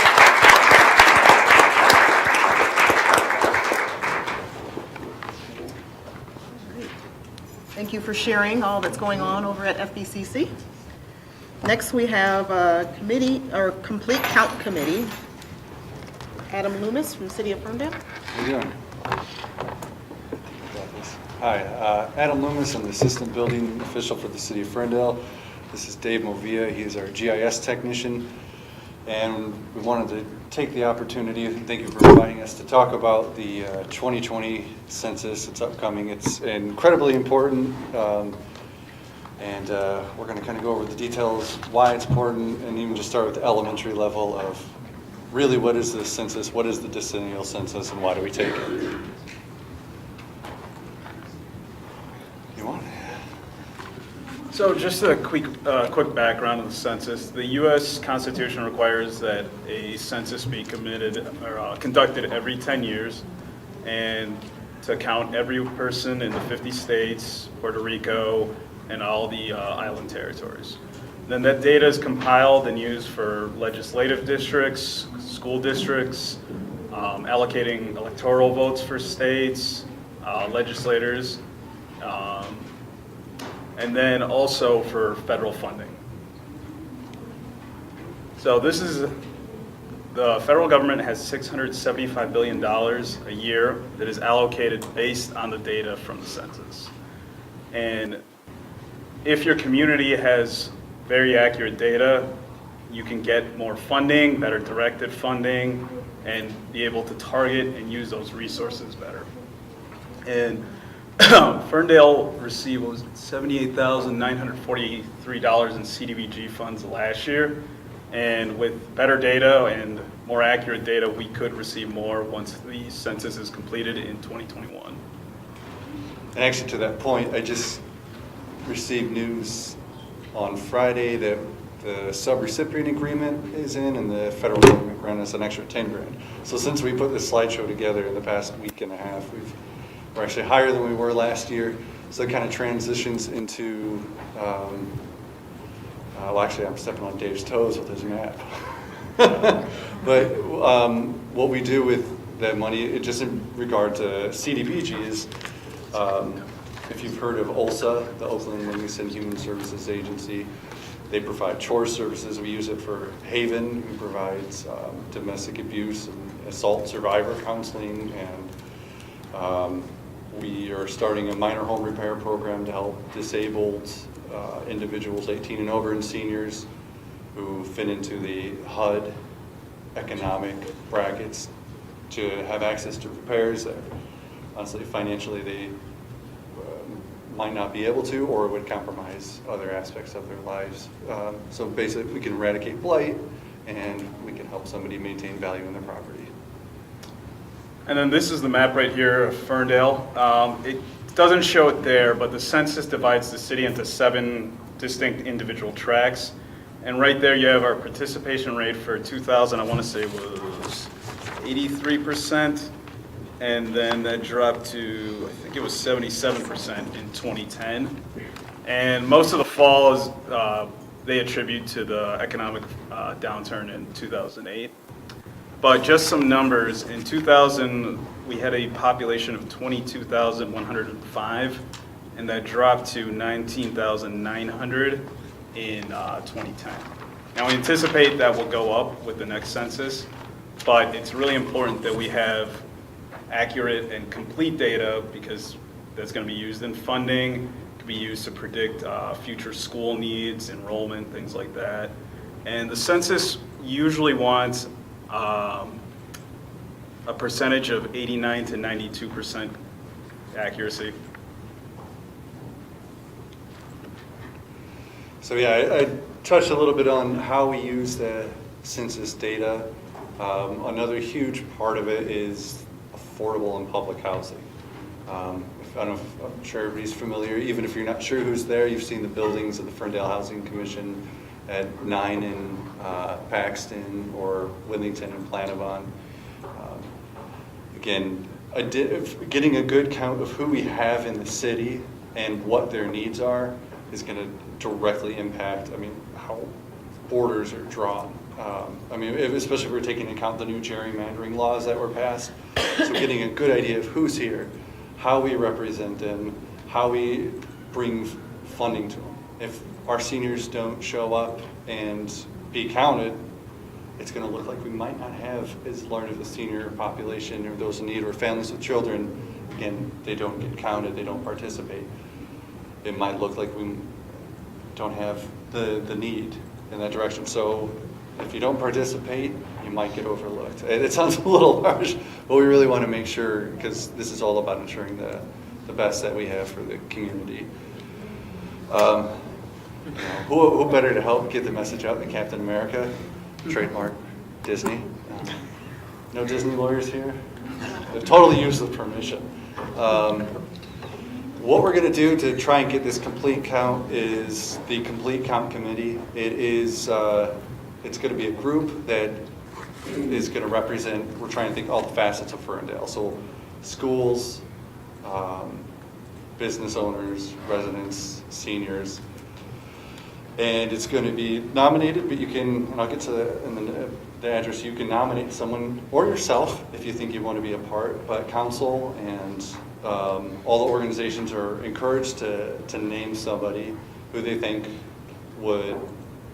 Thank you for sharing all that's going on over at FBCC. Next, we have a committee, or complete count committee. Adam Loomis from City of Ferndale. How you doing? Hi, Adam Loomis. I'm the Assistant Building Official for the City of Ferndale. This is Dave Movia. He is our GIS technician. And we wanted to take the opportunity, and thank you for inviting us, to talk about the 2020 census. It's upcoming. It's incredibly important. And we're going to kind of go over the details, why it's important, and even just start with the elementary level of really what is the census, what is the decennial census, and why do we take it? You want it? So just a quick background of the census. The U.S. Constitution requires that a census be conducted every 10 years, and to count every person in the 50 states, Puerto Rico, and all the island territories. Then that data is compiled and used for legislative districts, school districts, allocating electoral votes for states, legislators, and then also for federal funding. So this is, the federal government has $675 billion a year that is allocated based on the data from the census. And if your community has very accurate data, you can get more funding, better directed funding, and be able to target and use those resources better. And Ferndale received $78,943 in CDBG funds last year, and with better data and more accurate data, we could receive more once the census is completed in 2021. And actually, to that point, I just received news on Friday that the sub-recipient agreement is in, and the federal government granted us an extra 10 grand. So since we put this slideshow together in the past week and a half, we're actually higher than we were last year. So it kind of transitions into, well, actually I'm stepping on Dave's toes with his map. But what we do with that money, just in regard to CDBG, is if you've heard of OLSA, the Oakland Livingston Human Services Agency, they provide chore services. We use it for Haven, who provides domestic abuse and assault survivor counseling, and we are starting a minor home repair program to help disabled individuals 18 and over and seniors who fit into the HUD economic brackets to have access to repairs that honestly financially they might not be able to, or would compromise other aspects of their lives. So basically we can eradicate blight and we can help somebody maintain value in their property. And then this is the map right here of Ferndale. It doesn't show it there, but the census divides the city into 7 distinct individual tracts. And right there you have our participation rate for 2000, I want to say was 83%. And then that dropped to, I think it was 77% in 2010. And most of the fall is, they attribute to the economic downturn in 2008. But just some numbers. In 2000, we had a population of 22,105, and that dropped to 19,900 in 2010. Now, we anticipate that will go up with the next census, but it's really important that we have accurate and complete data because that's going to be used in funding, it can be used to predict future school needs, enrollment, things like that. And the census usually wants a percentage of 89 to 92% accuracy. So yeah, I touched a little bit on how we use the census data. Another huge part of it is affordable and public housing. I don't know if, I'm sure everybody's familiar, even if you're not sure who's there, you've seen the buildings of the Ferndale Housing Commission at 9 in Paxton or Withington and Planavon. Again, getting a good count of who we have in the city and what their needs are is going to directly impact, how borders are drawn. Especially if we're taking into account the new gerrymandering laws that were passed. So getting a good idea of who's here, how we represent them, how we bring funding to them. If our seniors don't show up and be counted, it's going to look like we might not have as large of a senior population or those in need or families with children. Again, they don't get counted, they don't participate. It might look like we don't have the need in that direction. So if you don't participate, you might get overlooked. It sounds a little harsh, but we really want to make sure, because this is all about ensuring the best that we have for the community. Who better to help get the message out than Captain America? Trademark Disney. No Disney lawyers here? They've totally used the permission. What we're going to do to try and get this complete count is the Complete Count Committee. It's going to be a group that is going to represent, we're trying to think all the facets of Ferndale. So schools, business owners, residents, seniors. And it's going to be nominated, but you can, and I'll get to the address, you can nominate someone or yourself if you think you want to be a part, but council and all the organizations are encouraged to name somebody who they think would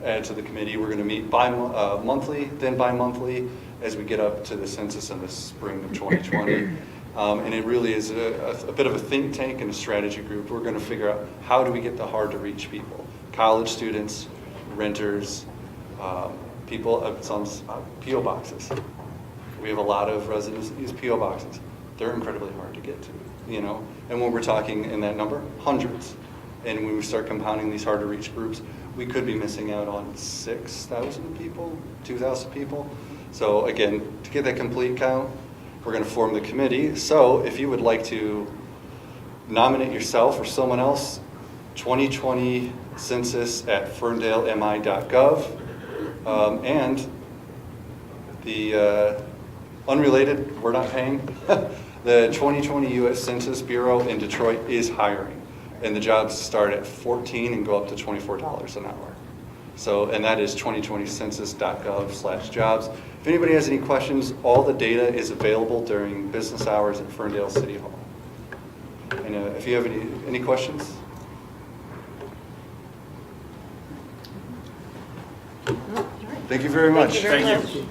add to the committee. We're going to meet monthly, then bi-monthly as we get up to the census in the spring of 2020. And it really is a bit of a think tank and a strategy group. We're going to figure out how do we get the hard to reach people. College students, renters, people, some P.O. boxes. We have a lot of residents that use P.O. boxes. They're incredibly hard to get to, And when we're talking in that number, hundreds. And when we start compounding these hard to reach groups, we could be missing out on 6,000 people, 2,000 people. So again, to get that complete count, we're going to form the committee. So if you would like to nominate yourself or someone else, 2020 census at ferndalemi.gov. And the unrelated, we're not paying, the 2020 U.S. Census Bureau in Detroit is hiring. And the jobs start at $14 and go up to $24 an hour. So, and that is 2020census.gov/jobs. If anybody has any questions, all the data is available during business hours at Ferndale City Hall. And if you have any questions? Thank you very much. Thank you.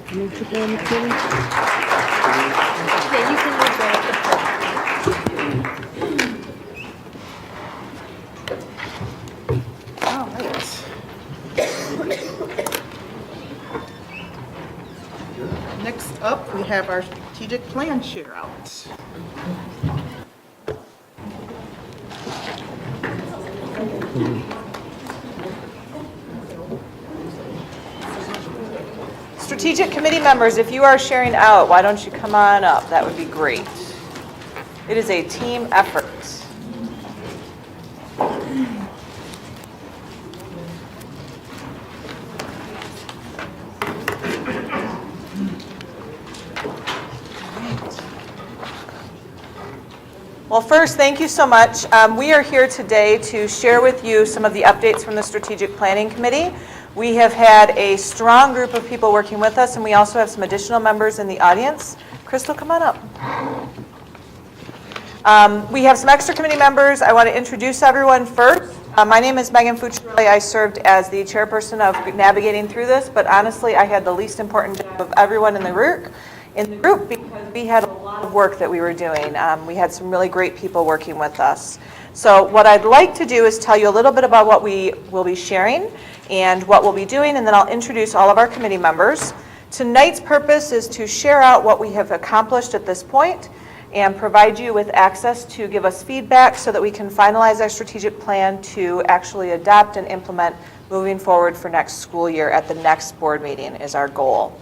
All right. Next up, we have our strategic plan share out. Strategic committee members, if you are sharing out, why don't you come on up? That would be great. It is a team effort. Well, first, thank you so much. We are here today to share with you some of the updates from the Strategic Planning Committee. We have had a strong group of people working with us, and we also have some additional members in the audience. Crystal, come on up. We have some extra committee members. I want to introduce everyone first. My name is Megan Fucciarelli. I served as the chairperson of navigating through this, but honestly, I had the least important job of everyone in the group because we had a lot of work that we were doing. We had some really great people working with us. So what I'd like to do is tell you a little bit about what we will be sharing and what we'll be doing, and then I'll introduce all of our committee members. Tonight's purpose is to share out what we have accomplished at this point and provide you with access to give us feedback so that we can finalize our strategic plan to actually adopt and implement moving forward for next school year at the next board meeting is our goal.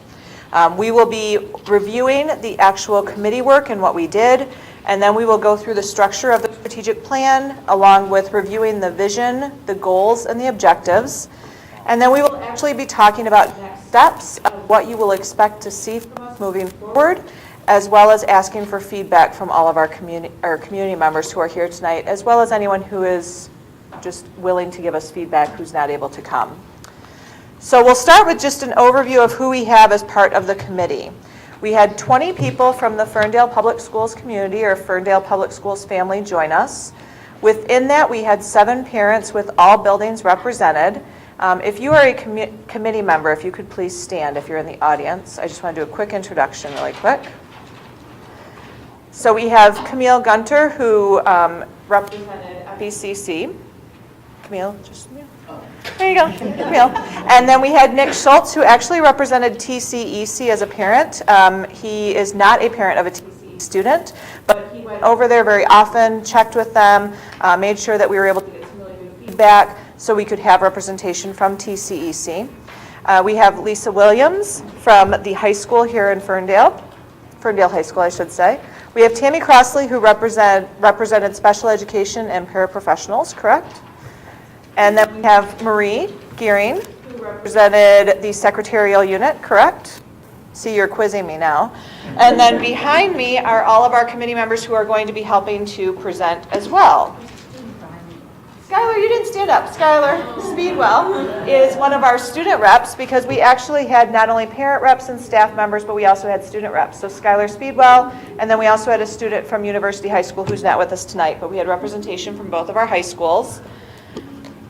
We will be reviewing the actual committee work and what we did, and then we will go through the structure of the strategic plan along with reviewing the vision, the goals, and the objectives. And then we will actually be talking about next steps of what you will expect to see from us moving forward, as well as asking for feedback from all of our community members who are here tonight, as well as anyone who is just willing to give us feedback who's not able to come. So we'll start with just an overview of who we have as part of the committee. We had 20 people from the Ferndale Public Schools community or Ferndale Public Schools family join us. Within that, we had 7 parents with all buildings represented. If you are a committee member, if you could please stand if you're in the audience. I just want to do a quick introduction really quick. So we have Camille Gunter, who represented FECC. Camille, just there you go, Camille. And then we had Nick Schultz, who actually represented TCEC as a parent. He is not a parent of a TCE student, but he went over there very often, checked with them, made sure that we were able to get some really good feedback so we could have representation from TCEC. We have Lisa Williams from the high school here in Ferndale High School, I should say. We have Tammy Crossley, who represented special education and paraprofessionals, correct? And then we have Marie Gearing, who represented the secretarial unit, correct? See, you're quizzing me now. And then behind me are all of our committee members who are going to be helping to present as well. Skylar, you didn't stand up. Skylar Speedwell is one of our student reps because we actually had not only parent reps and staff members, but we also had student reps. So Skylar Speedwell, and then we also had a student from University High School who's not with us tonight, but we had representation from both of our high schools.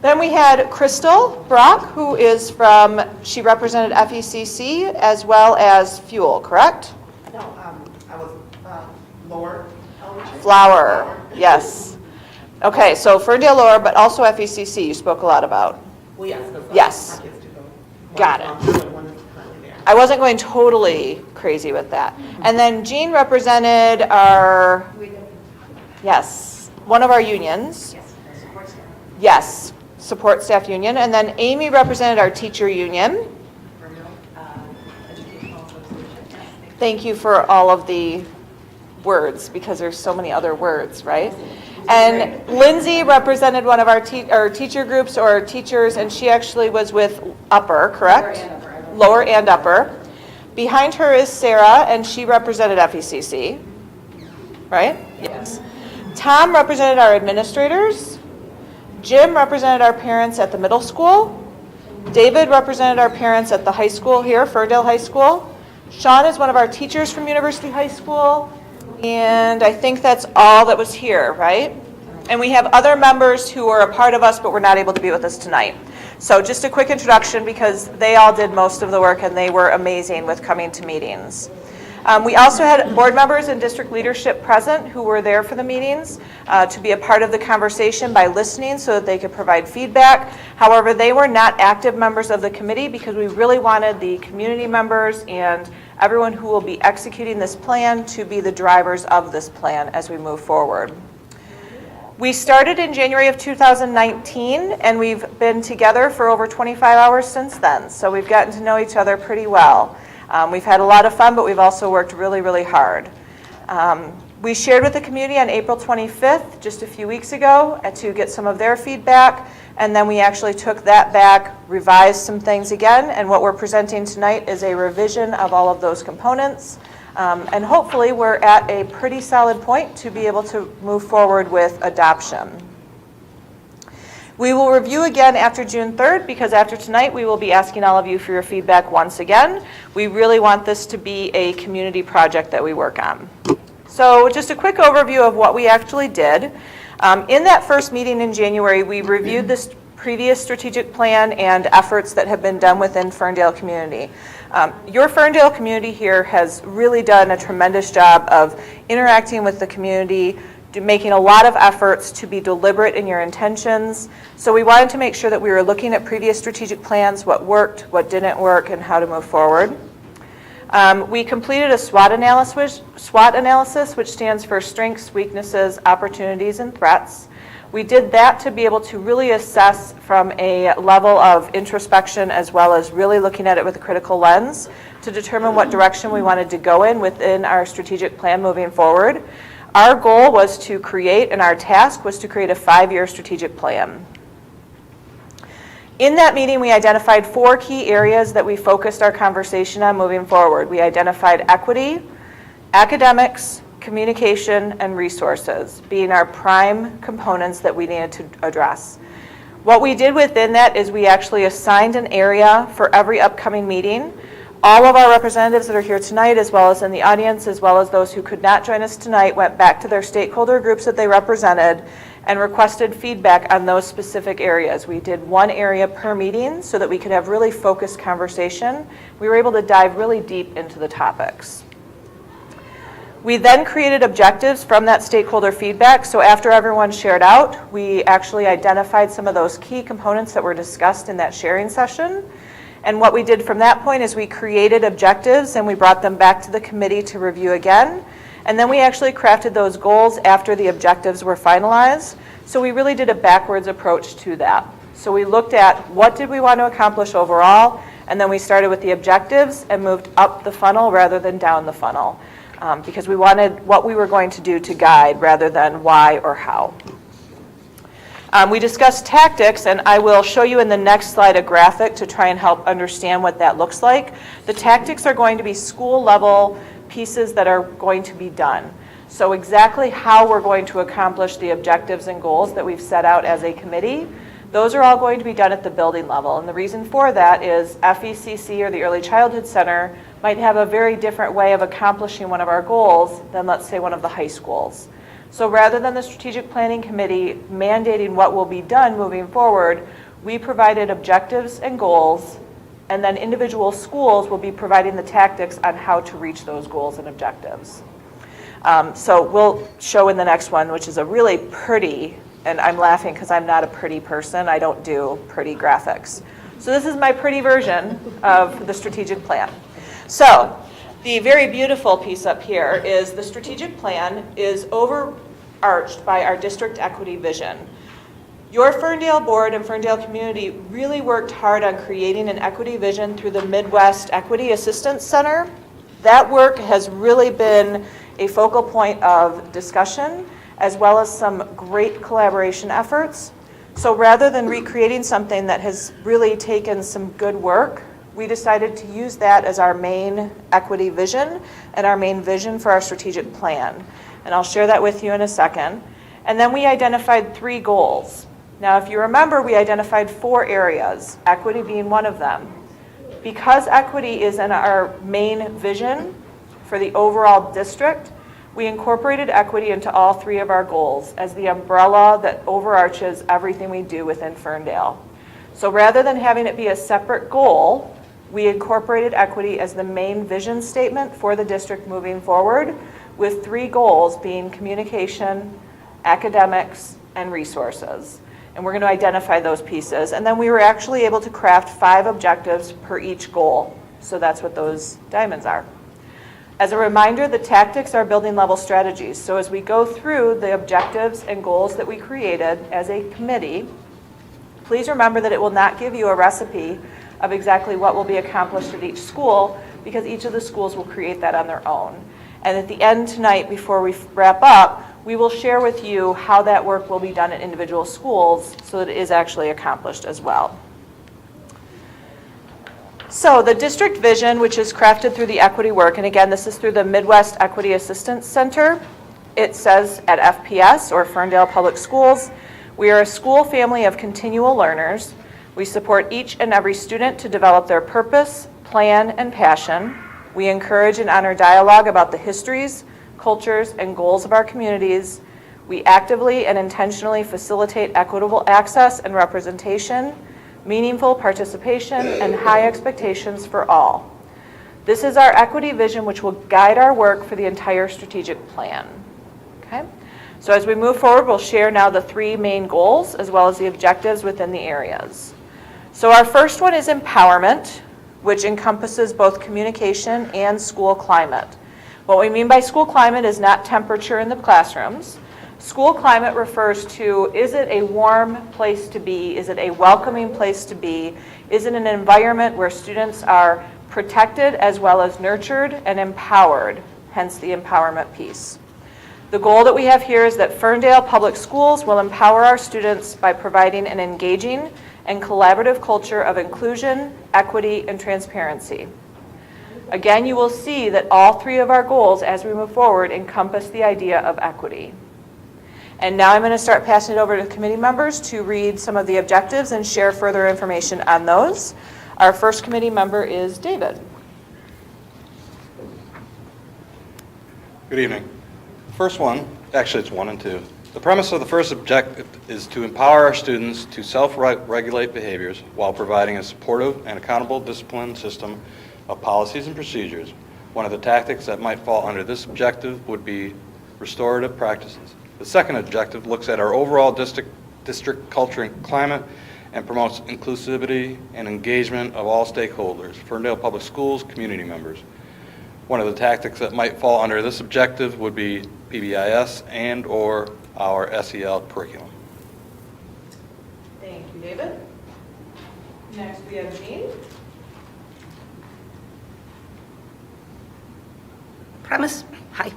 Then we had Crystal Brock, who is she represented FECC as well as Fuel, correct? No, I was lower. Flower, yes. Okay, so Ferndale Lower, but also FECC you spoke a lot about. Well, yes. Yes. Got it. I wasn't going totally crazy with that. And then Jean represented one of our unions. Yes, support staff union. And then Amy represented our teacher union. Thank you for all of the words, because there's so many other words, right? And Lindsay represented one of our teacher groups or teachers, and she actually was with Upper, correct? Lower and Upper. Behind her is Sarah, and she represented FECC, right? Yes. Tom represented our administrators. Jim represented our parents at the middle school. David represented our parents at the high school here, Ferndale High School. Sean is one of our teachers from University High School. And I think that's all that was here, right? And we have other members who are a part of us, but were not able to be with us tonight. So just a quick introduction, because they all did most of the work and they were amazing with coming to meetings. We also had board members and district leadership present who were there for the meetings to be a part of the conversation by listening so that they could provide feedback. However, they were not active members of the committee because we really wanted the community members and everyone who will be executing this plan to be the drivers of this plan as we move forward. We started in January of 2019, and we've been together for over 25 hours since then, so we've gotten to know each other pretty well. We've had a lot of fun, but we've also worked really, really hard. We shared with the community on April 25th, just a few weeks ago, to get some of their feedback, and then we actually took that back, revised some things again, and what we're presenting tonight is a revision of all of those components. And hopefully we're at a pretty solid point to be able to move forward with adoption. We will review again after June 3rd because after tonight we will be asking all of you for your feedback once again. We really want this to be a community project that we work on. So just a quick overview of what we actually did. In that first meeting in January, we reviewed this previous strategic plan and efforts that have been done within Ferndale community. Your Ferndale community here has really done a tremendous job of interacting with the community, making a lot of efforts to be deliberate in your intentions. So we wanted to make sure that we were looking at previous strategic plans, what worked, what didn't work, and how to move forward. We completed a SWOT analysis, which stands for strengths, weaknesses, opportunities, and threats. We did that to be able to really assess from a level of introspection as well as really looking at it with a critical lens to determine what direction we wanted to go in within our strategic plan moving forward. Our goal was to create, and our task was to create a 5-year strategic plan. In that meeting, we identified 4 key areas that we focused our conversation on moving forward. We identified equity, academics, communication, and resources being our prime components that we needed to address. What we did within that is we actually assigned an area for every upcoming meeting. All of our representatives that are here tonight, as well as in the audience, as well as those who could not join us tonight, went back to their stakeholder groups that they represented and requested feedback on those specific areas. We did 1 area per meeting so that we could have really focused conversation. We were able to dive really deep into the topics. We then created objectives from that stakeholder feedback. So after everyone shared out, we actually identified some of those key components that were discussed in that sharing session. And what we did from that point is we created objectives and we brought them back to the committee to review again. And then we actually crafted those goals after the objectives were finalized. So we really did a backwards approach to that. So we looked at what did we want to accomplish overall, and then we started with the objectives and moved up the funnel rather than down the funnel. Because we wanted what we were going to do to guide rather than why or how. We discussed tactics, and I will show you in the next slide a graphic to try and help understand what that looks like. The tactics are going to be school level pieces that are going to be done. So exactly how we're going to accomplish the objectives and goals that we've set out as a committee, those are all going to be done at the building level. And the reason for that is FECC, or the Early Childhood Center, might have a very different way of accomplishing one of our goals than, let's say, one of the high schools. So rather than the Strategic Planning Committee mandating what will be done moving forward, we provided objectives and goals, and then individual schools will be providing the tactics on how to reach those goals and objectives. So we'll show in the next one, which is a really pretty, and I'm laughing because I'm not a pretty person, I don't do pretty graphics. So this is my pretty version of the strategic plan. So the very beautiful piece up here is the strategic plan is overarched by our district equity vision. Your Ferndale board and Ferndale community really worked hard on creating an equity vision through the Midwest Equity Assistance Center. That work has really been a focal point of discussion as well as some great collaboration efforts. So rather than recreating something that has really taken some good work, we decided to use that as our main equity vision and our main vision for our strategic plan. And I'll share that with you in a second. And then we identified 3 goals. Now, if you remember, we identified 4 areas, equity being one of them. Because equity is in our main vision for the overall district, we incorporated equity into all 3 of our goals as the umbrella that overarches everything we do within Ferndale. So rather than having it be a separate goal, we incorporated equity as the main vision statement for the district moving forward, with 3 goals being communication, academics, and resources. And we're going to identify those pieces. And then we were actually able to craft 5 objectives per each goal. So that's what those diamonds are. As a reminder, the tactics are building level strategies. So as we go through the objectives and goals that we created as a committee, please remember that it will not give you a recipe of exactly what will be accomplished at each school, because each of the schools will create that on their own. And at the end tonight, before we wrap up, we will share with you how that work will be done at individual schools so that it is actually accomplished as well. So the district vision, which is crafted through the equity work, and again, this is through the Midwest Equity Assistance Center. It says at FPS, or Ferndale Public Schools, We are a school family of continual learners. We support each and every student to develop their purpose, plan, and passion. We encourage and honor dialogue about the histories, cultures, and goals of our communities. We actively and intentionally facilitate equitable access and representation, meaningful participation, and high expectations for all. This is our equity vision, which will guide our work for the entire strategic plan. Okay? So as we move forward, we'll share now the 3 main goals as well as the objectives within the areas. So our first one is empowerment, which encompasses both communication and school climate. What we mean by school climate is not temperature in the classrooms. School climate refers to, is it a warm place to be? Is it a welcoming place to be? Is it an environment where students are protected as well as nurtured and empowered, hence the empowerment piece. The goal that we have here is that Ferndale Public Schools will empower our students by providing an engaging and collaborative culture of inclusion, equity, and transparency. Again, you will see that all 3 of our goals as we move forward encompass the idea of equity. And now I'm going to start passing it over to committee members to read some of the objectives and share further information on those. Our first committee member is David. Good evening. First one, actually it's 1 and 2. The premise of the first objective is to empower our students to self-regulate behaviors while providing a supportive and accountable discipline system of policies and procedures. One of the tactics that might fall under this objective would be restorative practices. The second objective looks at our overall district culture and climate and promotes inclusivity and engagement of all stakeholders, Ferndale Public Schools, community members. One of the tactics that might fall under this objective would be PBIS and or our SEL curriculum. Thank you, David. Next we have Jean. Hi.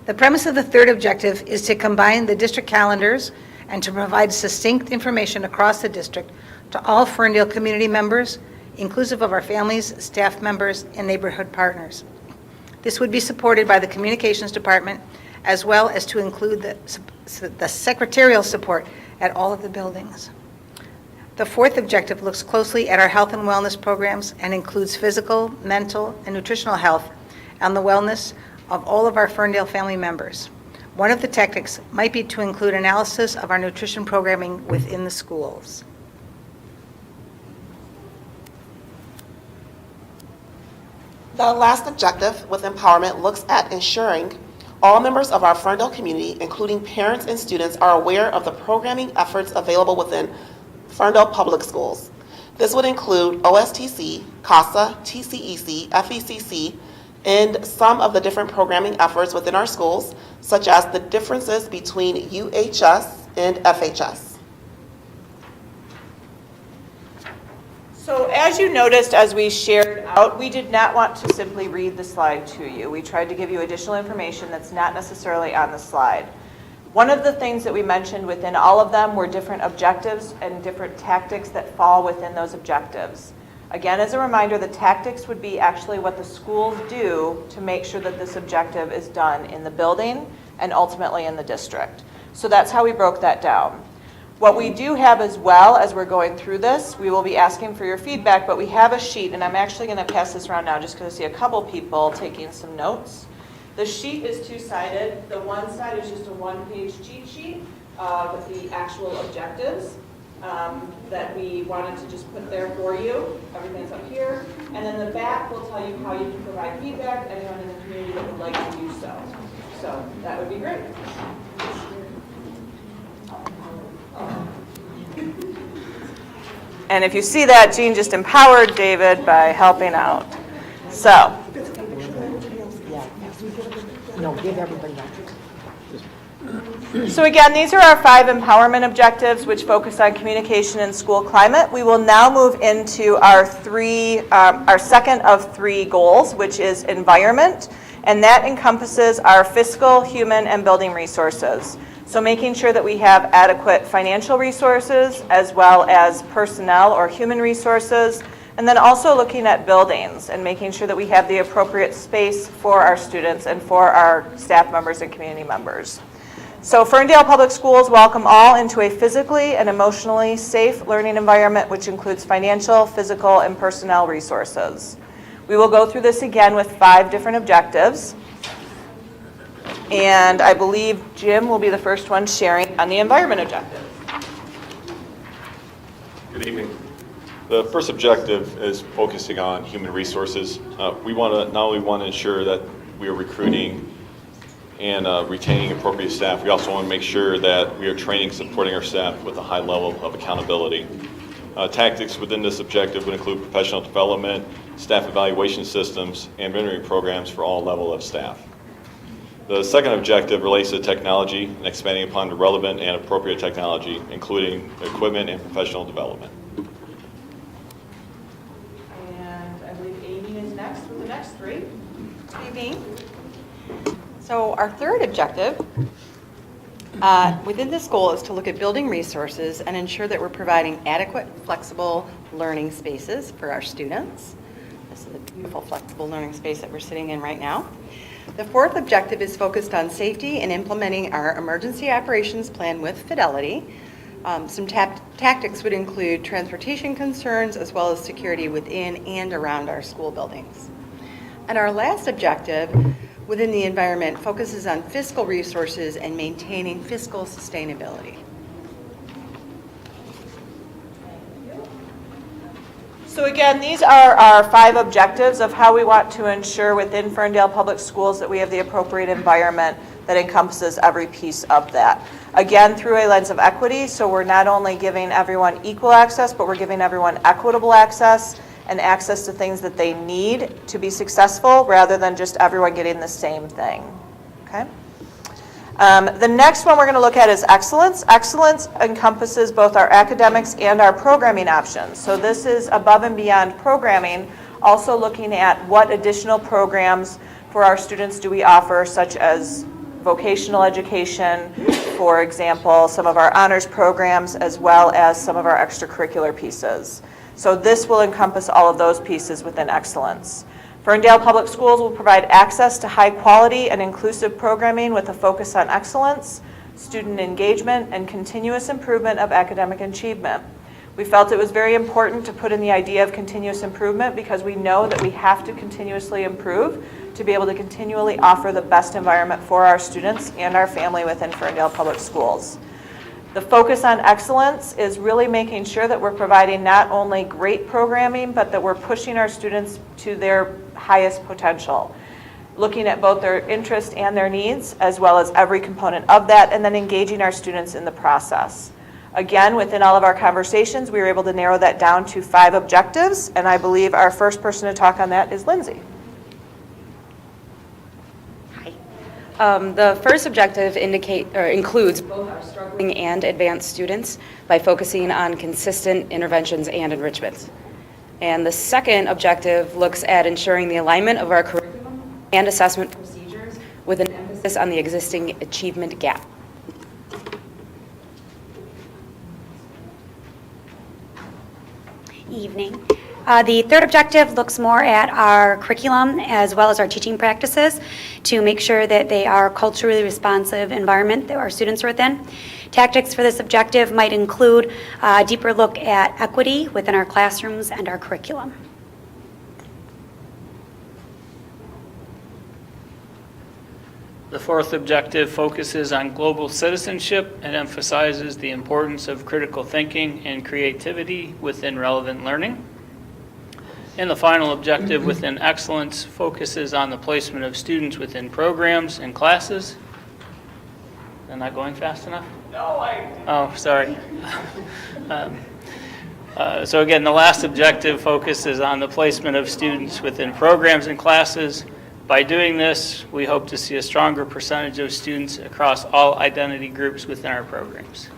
The premise of the third objective is to combine the district calendars and to provide succinct information across the district to all Ferndale community members, inclusive of our families, staff members, and neighborhood partners. This would be supported by the communications department as well as to include the secretarial support at all of the buildings. The fourth objective looks closely at our health and wellness programs and includes physical, mental, and nutritional health and the wellness of all of our Ferndale family members. One of the tactics might be to include analysis of our nutrition programming within the schools. The last objective with empowerment looks at ensuring all members of our Ferndale community, including parents and students, are aware of the programming efforts available within Ferndale Public Schools. This would include OSTC, CASA, TCEC, FECC, and some of the different programming efforts within our schools, such as the differences between UHS and FHS. So as you noticed as we shared out, we did not want to simply read the slide to you. We tried to give you additional information that's not necessarily on the slide. One of the things that we mentioned within all of them were different objectives and different tactics that fall within those objectives. Again, as a reminder, the tactics would be actually what the schools do to make sure that this objective is done in the building and ultimately in the district. So that's how we broke that down. What we do have as well as we're going through this, we will be asking for your feedback, but we have a sheet, and I'm actually going to pass this around now just because I see a couple people taking some notes. The sheet is 2-sided. The one side is just a 1-page cheat sheet with the actual objectives that we wanted to just put there for you. Everything's up here. And then the back will tell you how you can provide feedback to anyone in the community that would like to do so. So that would be great. And if you see that, Jean just empowered David by helping out. So. No, give everybody that. So again, these are our 5 empowerment objectives, which focus on communication and school climate. We will now move into our second of 3 goals, which is environment, and that encompasses our fiscal, human, and building resources. So making sure that we have adequate financial resources as well as personnel or human resources, and then also looking at buildings and making sure that we have the appropriate space for our students and for our staff members and community members. So Ferndale Public Schools welcome all into a physically and emotionally safe learning environment, which includes financial, physical, and personnel resources. We will go through this again with 5 different objectives. And I believe Jim will be the first one sharing on the environment objective. Good evening. The first objective is focusing on human resources. We want to not only want to ensure that we are recruiting and retaining appropriate staff, we also want to make sure that we are training and supporting our staff with a high level of accountability. Tactics within this objective would include professional development, staff evaluation systems, and mentoring programs for all levels of staff. The second objective relates to technology and expanding upon the relevant and appropriate technology, including equipment and professional development. And I believe Amy is next with the next 3. Amy. So our third objective within this goal is to look at building resources and ensure that we're providing adequate, flexible learning spaces for our students. This is a beautiful, flexible learning space that we're sitting in right now. The fourth objective is focused on safety and implementing our emergency operations plan with fidelity. Some tactics would include transportation concerns as well as security within and around our school buildings. And our last objective within the environment focuses on fiscal resources and maintaining fiscal sustainability. So again, these are our 5 objectives of how we want to ensure within Ferndale Public Schools that we have the appropriate environment that encompasses every piece of that. Again, through a lens of equity, so we're not only giving everyone equal access, but we're giving everyone equitable access and access to things that they need to be successful rather than just everyone getting the same thing. Okay? The next one we're going to look at is excellence. Excellence encompasses both our academics and our programming options. So this is above and beyond programming, also looking at what additional programs for our students do we offer, such as vocational education, for example, some of our honors programs, as well as some of our extracurricular pieces. So this will encompass all of those pieces within excellence. Ferndale Public Schools will provide access to high quality and inclusive programming with a focus on excellence, student engagement, and continuous improvement of academic achievement. We felt it was very important to put in the idea of continuous improvement because we know that we have to continuously improve to be able to continually offer the best environment for our students and our family within Ferndale Public Schools. The focus on excellence is really making sure that we're providing not only great programming, but that we're pushing our students to their highest potential, looking at both their interests and their needs, as well as every component of that, and then engaging our students in the process. Again, within all of our conversations, we were able to narrow that down to 5 objectives, and I believe our first person to talk on that is Lindsay. The first objective includes both our struggling and advanced students by focusing on consistent interventions and enrichments. And the second objective looks at ensuring the alignment of our curriculum and assessment procedures with an emphasis on the existing achievement gap. Evening. The third objective looks more at our curriculum as well as our teaching practices to make sure that they are a culturally responsive environment that our students are within. Tactics for this objective might include a deeper look at equity within our classrooms and our curriculum. The fourth objective focuses on global citizenship and emphasizes the importance of critical thinking and creativity within relevant learning. And the final objective within excellence focuses on the placement of students within programs and classes. Am I going fast enough? Oh, sorry. So again, the last objective focuses on the placement of students within programs and classes. By doing this, we hope to see a stronger percentage of students across all identity groups within our programs.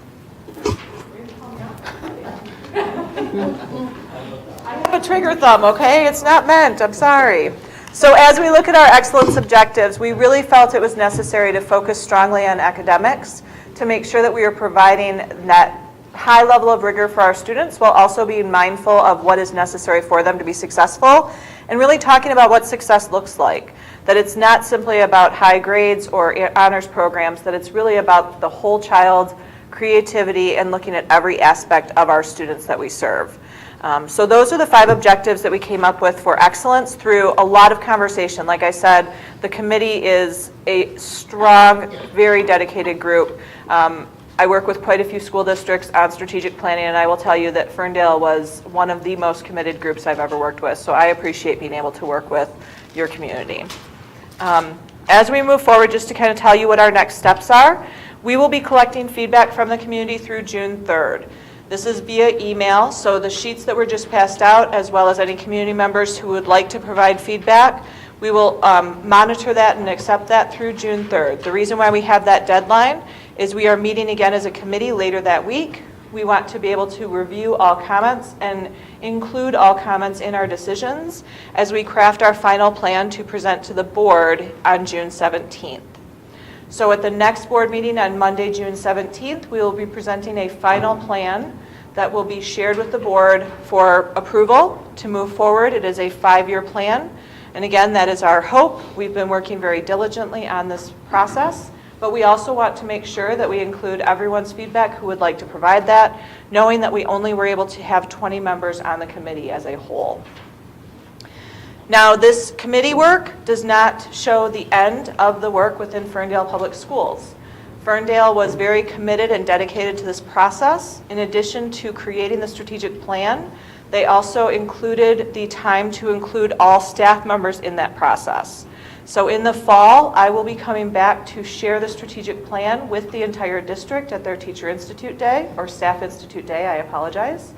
I have a trigger thumb, okay? It's not meant, I'm sorry. So as we look at our excellence objectives, we really felt it was necessary to focus strongly on academics to make sure that we are providing that high level of rigor for our students while also being mindful of what is necessary for them to be successful and really talking about what success looks like. that it's not simply about high grades or honors programs, that it's really about the whole child's creativity and looking at every aspect of our students that we serve. So those are the 5 objectives that we came up with for excellence through a lot of conversation. Like I said, the committee is a strong, very dedicated group. I work with quite a few school districts on strategic planning, and I will tell you that Ferndale was one of the most committed groups I've ever worked with, so I appreciate being able to work with your community. As we move forward, just to kind of tell you what our next steps are, we will be collecting feedback from the community through June 3rd. This is via email, so the sheets that were just passed out, as well as any community members who would like to provide feedback, we will monitor that and accept that through June 3rd. The reason why we have that deadline is we are meeting again as a committee later that week. We want to be able to review all comments and include all comments in our decisions as we craft our final plan to present to the board on June 17th. So at the next board meeting on Monday, June 17th, we will be presenting a final plan that will be shared with the board for approval to move forward. It is a 5-year plan. And again, that is our hope. We've been working very diligently on this process, but we also want to make sure that we include everyone's feedback who would like to provide that, knowing that we only were able to have 20 members on the committee as a whole. Now, this committee work does not show the end of the work within Ferndale Public Schools. Ferndale was very committed and dedicated to this process. In addition to creating the strategic plan, they also included the time to include all staff members in that process. So in the fall, I will be coming back to share the strategic plan with the entire district at their Teacher Institute Day, or Staff Institute Day, I apologize.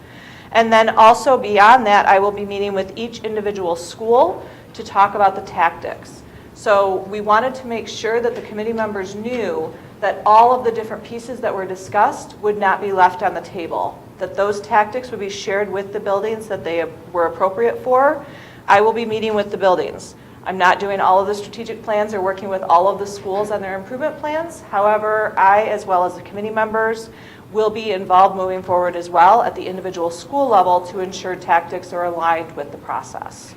And then also beyond that, I will be meeting with each individual school to talk about the tactics. So we wanted to make sure that the committee members knew that all of the different pieces that were discussed would not be left on the table, that those tactics would be shared with the buildings that they were appropriate for. I will be meeting with the buildings. I'm not doing all of the strategic plans or working with all of the schools on their improvement plans. However, I, as well as the committee members, will be involved moving forward as well at the individual school level to ensure tactics are aligned with the process.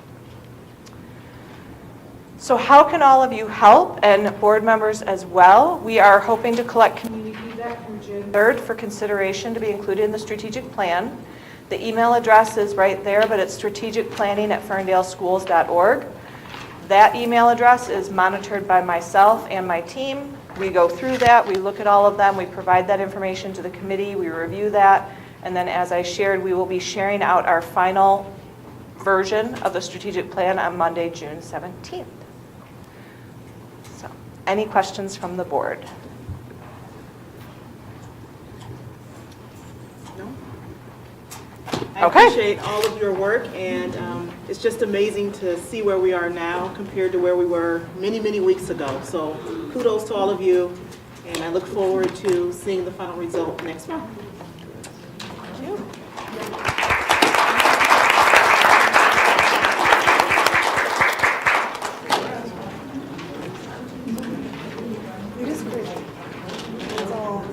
So how can all of you help, and board members as well? We are hoping to collect community feedback from June 3rd for consideration to be included in the strategic plan. The email address is right there, but it's strategicplanning@ferndaleschools.org. That email address is monitored by myself and my team. We go through that, we look at all of them, we provide that information to the committee, we review that, and then as I shared, we will be sharing out our final version of the strategic plan on Monday, June 17th. So, any questions from the board? I appreciate all of your work, and it's just amazing to see where we are now compared to where we were many, many weeks ago. So kudos to all of you, and I look forward to seeing the final result next month. Thank you. It is great. It's all.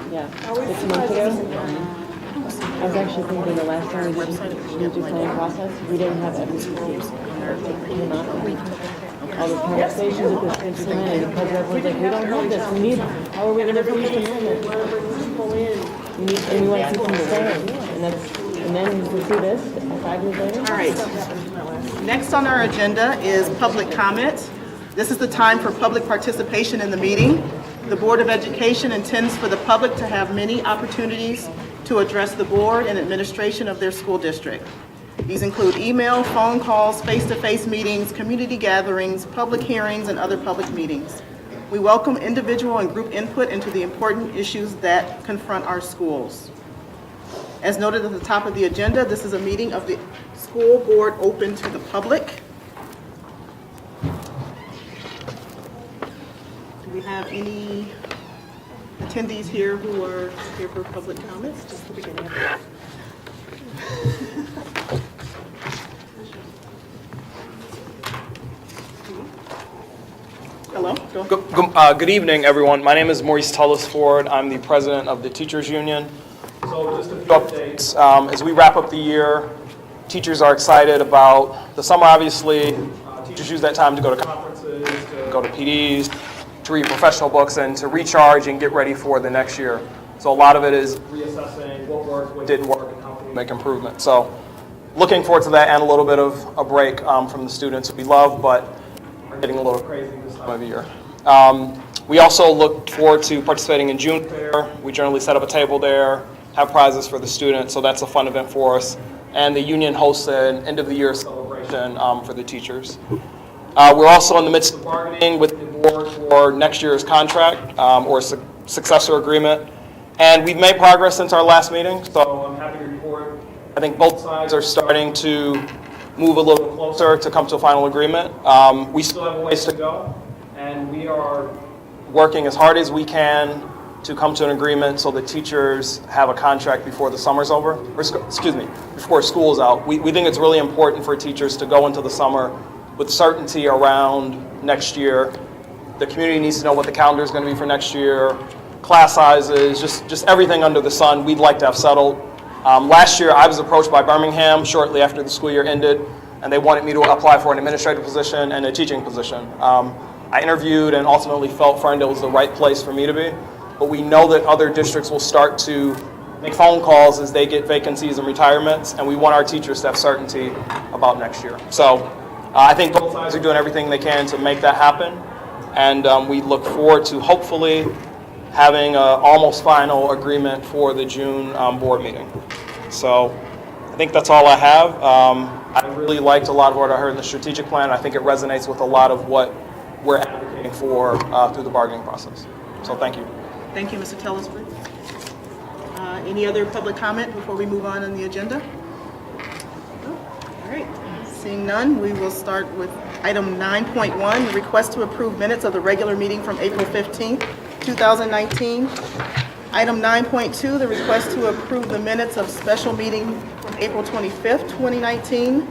Yeah, 6 months ago. I was actually thinking the last time we did the planning process, we didn't have every piece all the conversations with the plan, and because everyone's like, we don't have this, we need, how are we going to finish the moment? We need, and we want to see some stay, and then we see this 5 years later. All right. Next on our agenda is public comment. This is the time for public participation in the meeting. The Board of Education intends for the public to have many opportunities to address the board and administration of their school district. These include email, phone calls, face-to-face meetings, community gatherings, public hearings, and other public meetings. We welcome individual and group input into the important issues that confront our schools. As noted at the top of the agenda, this is a meeting of the school board open to the public. Do we have any attendees here who are here for public comments? Just the beginning of it. Hello. Good evening, everyone. My name is Maurice Tullis Ford. I'm the president of the Teachers Union. So just a few updates. As we wrap up the year, Teachers are excited about the summer, obviously. Teachers use that time to go to conferences, to go to PDs, to read professional books, and to recharge and get ready for the next year. So a lot of it is reassessing what worked, what didn't work, and how can we make improvement. So looking forward to that and a little bit of a break from the students we love, but we're getting a little crazy this time of year. We also look forward to participating in June Fair. We generally set up a table there, have prizes for the students, so that's a fun event for us. And the union hosts an end of the year celebration for the teachers. We're also in the midst of bargaining with the board for next year's contract or successor agreement. And we've made progress since our last meeting, so I'm happy to report. I think both sides are starting to move a little closer to come to a final agreement. We still have a ways to go, and we are working as hard as we can to come to an agreement so that teachers have a contract before the summer's over, or excuse me, before school's out. We think it's really important for teachers to go into the summer with certainty around next year. The community needs to know what the calendar is going to be for next year, class sizes, just everything under the sun we'd like to have settled. Last year, I was approached by Birmingham shortly after the school year ended, and they wanted me to apply for an administrative position and a teaching position. I interviewed and ultimately felt Ferndale was the right place for me to be, but we know that other districts will start to make phone calls as they get vacancies and retirements, and we want our teachers to have certainty about next year. So I think both sides are doing everything they can to make that happen, and we look forward to hopefully having an almost final agreement for the June board meeting. So I think that's all I have. I really liked a lot of what I heard in the strategic plan. I think it resonates with a lot of what we're advocating for through the bargaining process. So thank you. Thank you, Mr. Tellisbury. Any other public comment before we move on the agenda? All right. Seeing none, we will start with item 9.1, the request to approve minutes of the regular meeting from April 15th, 2019. Item 9.2, the request to approve the minutes of special meeting from April 25th, 2019.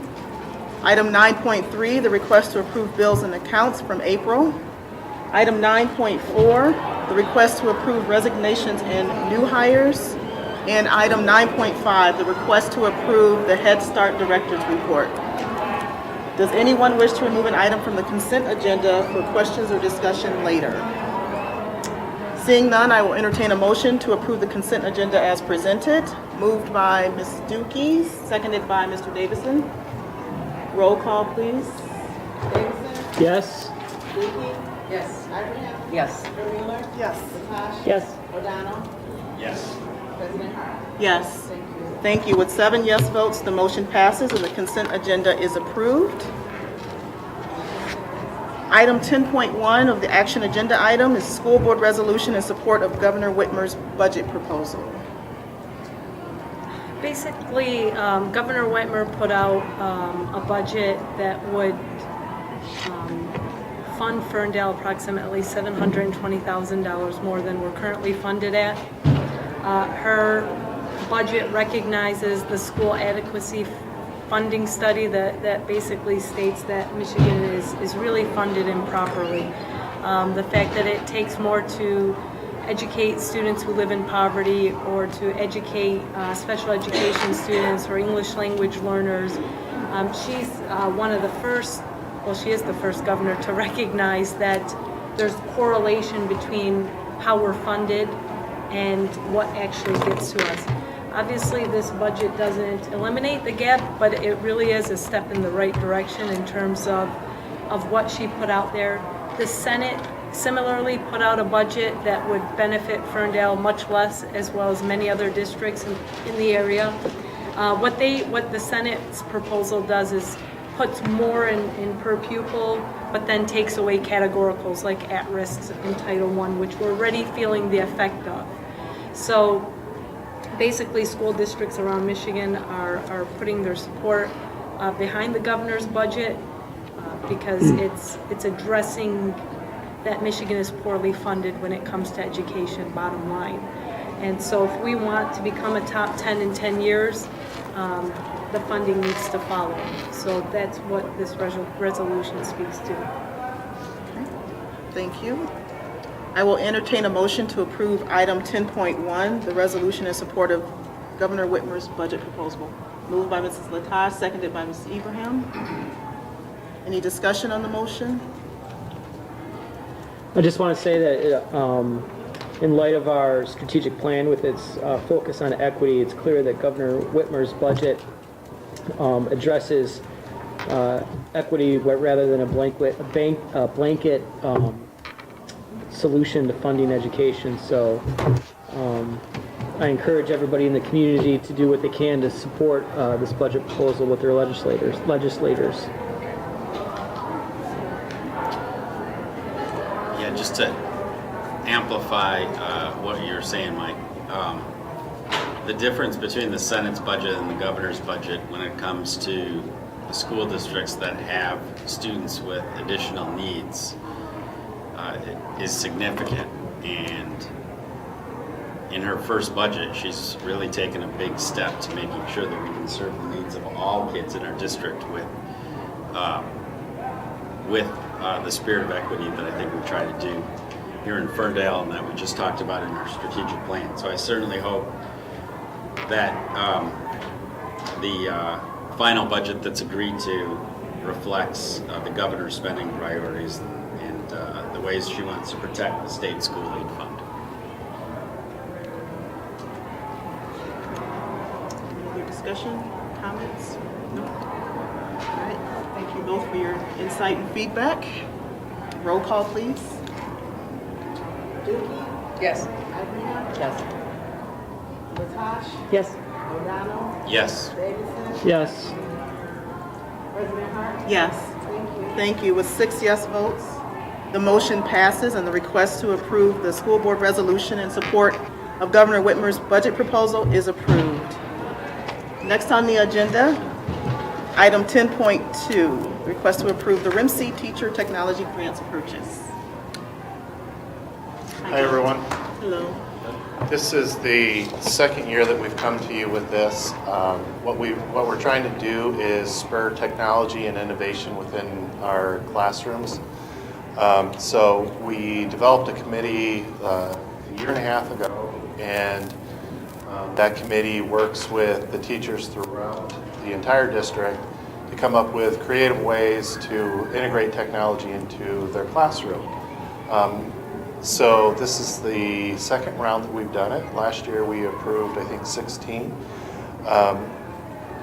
Item 9.3, the request to approve bills and accounts from April. Item 9.4, the request to approve resignations and new hires. And item 9.5, the request to approve the Head Start Director's Report. Does anyone wish to remove an item from the consent agenda for questions or discussion later? Seeing none, I will entertain a motion to approve the consent agenda as presented. Moved by Ms. Dookie, seconded by Mr. Davison. Roll call, please. Davison? Yes. Dookie? Yes. Ibrahim? Yes. Wheeler? Yes. Latasha? Yes. O'Donnell? Yes. President Hart? Yes. Thank you. With 7 yes votes, the motion passes and the consent agenda is approved. Item 10.1 of the action agenda item is school board resolution in support of Governor Whitmer's budget proposal. Basically, Governor Whitmer put out a budget that would fund Ferndale approximately $720,000 more than we're currently funded at. Her budget recognizes the school adequacy funding study that basically states that Michigan is really funded improperly. The fact that it takes more to educate students who live in poverty or to educate special education students or English language learners. She's one of the first, well, she is the first governor to recognize that there's correlation between how we're funded and what actually gets to us. Obviously, this budget doesn't eliminate the gap, but it really is a step in the right direction in terms of what she put out there. The Senate similarly put out a budget that would benefit Ferndale much less, as well as many other districts in the area. What the Senate's proposal does is puts more in per pupil, but then takes away categoricals like at-risks in Title I, which we're already feeling the effect of. So basically, school districts around Michigan are putting their support behind the governor's budget because it's addressing that Michigan is poorly funded when it comes to education, bottom line. And so if we want to become a top 10 in 10 years, the funding needs to follow. So that's what this resolution speaks to. Thank you. I will entertain a motion to approve item 10.1, the resolution in support of Governor Whitmer's budget proposal. Moved by Mrs. Lataj, seconded by Mrs. Ibrahim. Any discussion on the motion? I just want to say that in light of our strategic plan with its focus on equity, it's clear that Governor Whitmer's budget addresses equity rather than a blanket solution to funding education. So I encourage everybody in the community to do what they can to support this budget proposal with their legislators. Yeah, just to amplify what you're saying, Mike, the difference between the Senate's budget and the governor's budget when it comes to the school districts that have students with additional needs is significant. And in her first budget, she's really taken a big step to making sure that we can serve the needs of all kids in our district with the spirit of equity that I think we try to do here in Ferndale and that we just talked about in our strategic plan. So I certainly hope that the final budget that's agreed to reflects the governor's spending priorities and the ways she wants to protect the state school aid fund. Any other discussion, comments? No? All right, thank you both for your insight and feedback. Roll call, please. Yes. Yes. Lataj? Yes. O'Donnell? Yes. Davidson? Yes. President Hart? Yes. Thank you. With 6 yes votes, the motion passes and the request to approve the school board resolution in support of Governor Whitmer's budget proposal is approved. Next on the agenda, item 10.2, request to approve the RIMC Teacher Technology Grants purchase. Hi, everyone. Hello. This is the second year that we've come to you with this. What we're trying to do is spur technology and innovation within our classrooms. So we developed a committee a year and a half ago, and that committee works with the teachers throughout the entire district to come up with creative ways to integrate technology into their classroom. So this is the second round that we've done it. Last year we approved, I think, 16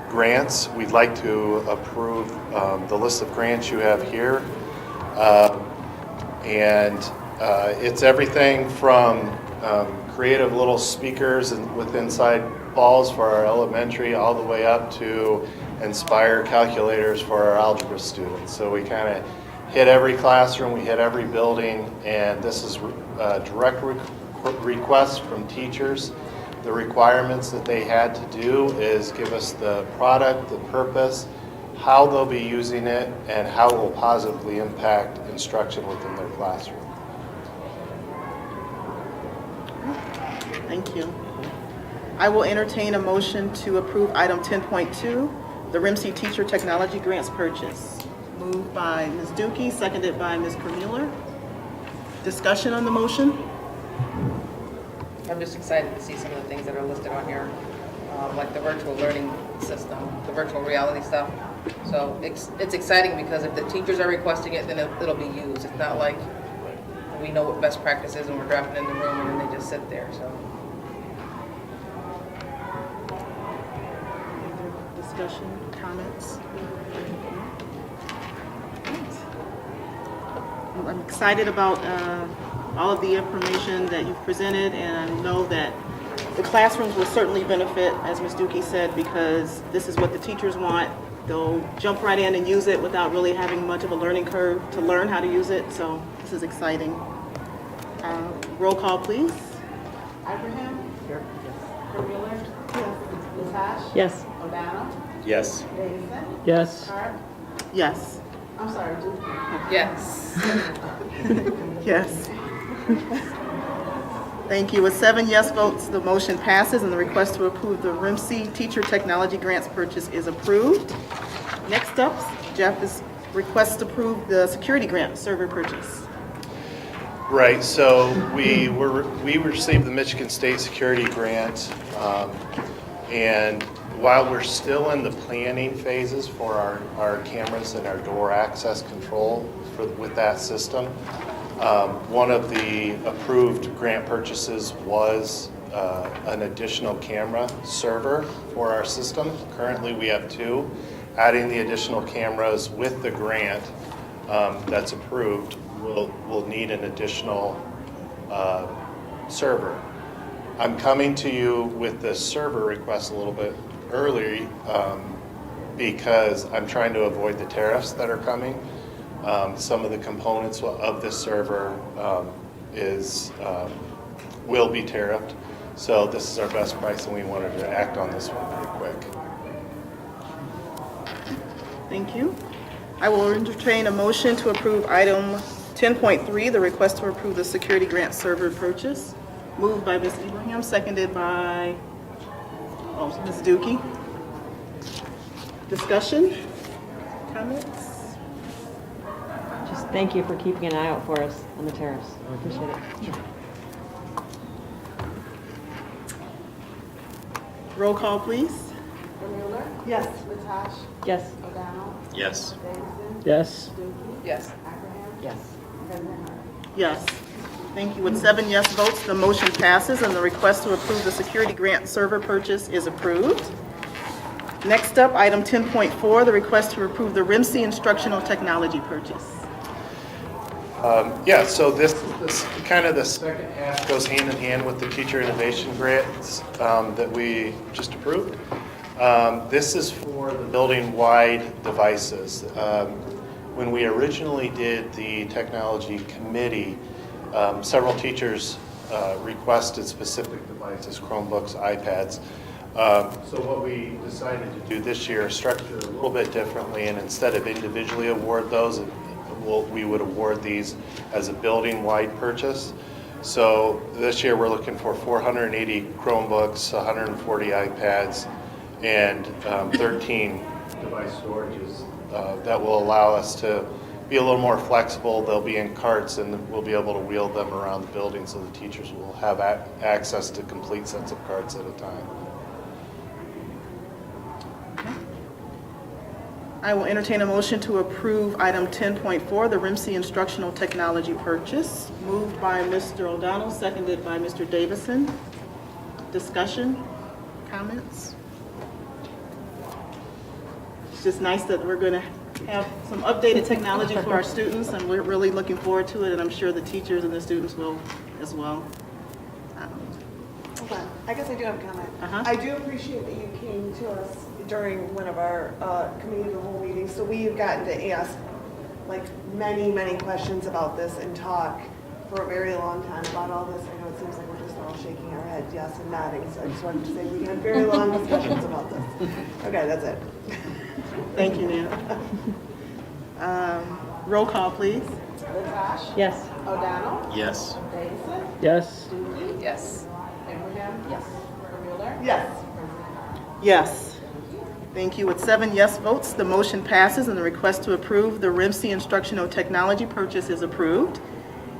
grants. We'd like to approve the list of grants you have here. It's everything from creative little speakers with inside balls for our elementary all the way up to Inspire calculators for our algebra students. So we kind of hit every classroom, we hit every building, and this is a direct request from teachers. The requirements that they had to do is give us the product, the purpose, how they'll be using it, and how it will positively impact instruction within their classroom. Thank you. I will entertain a motion to approve item 10.2, the RIMC Teacher Technology Grants purchase. Moved by Ms. Dookie, seconded by Ms. Kermuller. Discussion on the motion? I'm just excited to see some of the things that are listed on here, like the virtual learning system, the virtual reality stuff. So it's exciting because if the teachers are requesting it, then it'll be used. It's not like we know what best practice is and we're dropping in the room and then they just sit there. So. Discussion, comments? I'm excited about all of the information that you've presented, and I know that the classrooms will certainly benefit, as Ms. Dookie said, because this is what the teachers want. They'll jump right in and use it without really having much of a learning curve to learn how to use it, so this is exciting. Roll call, please. Ibrahim? Here. Kermuller? Yes. Lataj? Yes. O'Donnell? Yes. Davidson? Yes. Hart? Yes. I'm sorry, Yes. Yes. Thank you. With 7 yes votes, the motion passes and the request to approve the RIMC Teacher Technology Grants purchase is approved. Next up, Jeff is request to approve the security grant server purchase. Right, so we received the Michigan State Security Grant, and while we're still in the planning phases for our cameras and our door access control with that system, one of the approved grant purchases was an additional camera server for our system. Currently, we have 2. Adding the additional cameras with the grant that's approved will need an additional server. I'm coming to you with the server request a little bit early because I'm trying to avoid the tariffs that are coming. Some of the components of this server will be tariffed. So this is our best price, and we wanted to act on this one pretty quick. Thank you. I will entertain a motion to approve item 10.3, the request to approve the security grant server purchase. Moved by Ms. Ibrahim, seconded by Ms. Dookie. Discussion? Comments? Just thank you for keeping an eye out for us on the tariffs. I appreciate it. Roll call, please. Mueller? Yes. Latasha? Yes. O'Donnell? Yes. Davidson? Yes. Dookie? Yes. Abraham? Yes. President Harden? Yes. Thank you. With 7 yes votes, the motion passes and the request to approve the security grant server purchase is approved. Next up, item 10.4, the request to approve the RIMC instructional technology purchase. So this kind of the second half goes hand in hand with the teacher innovation grants that we just approved. This is for the building-wide devices. When we originally did the technology committee, several teachers requested specific devices, Chromebooks, iPads. So what we decided to do this year is structure it a little bit differently, and instead of individually award those, we would award these as a building-wide purchase. So this year we're looking for 480 Chromebooks, 140 iPads, and 13 device storages that will allow us to be a little more flexible. They'll be in carts, and we'll be able to wheel them around the building so the teachers will have access to complete sets of carts at a time. I will entertain a motion to approve item 10.4, the RIMC instructional technology purchase. Moved by Mr. O'Donnell, seconded by Mr. Davison. Discussion? Comments? It's just nice that we're going to have some updated technology for our students, and we're really looking forward to it, and I'm sure the teachers and the students will as well. Hold on. I guess I do have a comment. I do appreciate that you came to us during one of our committee of the whole meetings. So we've gotten to ask like many questions about this and talk for a very long time about all this. I know it seems like we're just all shaking our head yes and nodding. So I just wanted to say we had very long discussions about this. Okay, that's it. Thank you, Nana. Roll call, please. Latasha? Yes. O'Donnell? Yes. Davidson? Yes. Dookie? Yes. Abraham? Yes. Mueller? Yes. Yes. Thank you. With 7 yes votes, the motion passes and the request to approve the RIMC instructional technology purchase is approved.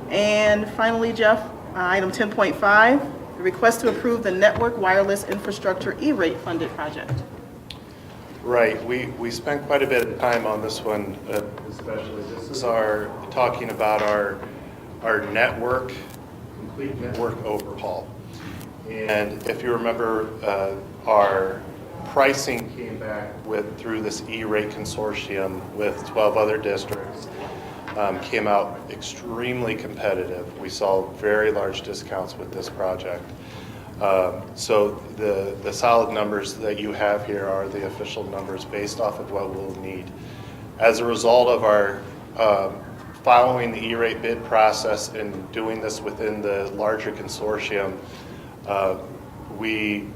And finally, Jeff, item 10.5, the request to approve the network wireless infrastructure E-rate funded project. Right, we spent quite a bit of time on this one, especially. This is talking about our network, complete network overhaul. And if you remember, our pricing came back through this E-rate consortium with 12 other districts, came out extremely competitive. We saw very large discounts with this project. So the solid numbers that you have here are the official numbers based off of what we'll need. As a result of our following the E-rate bid process and doing this within the larger consortium, we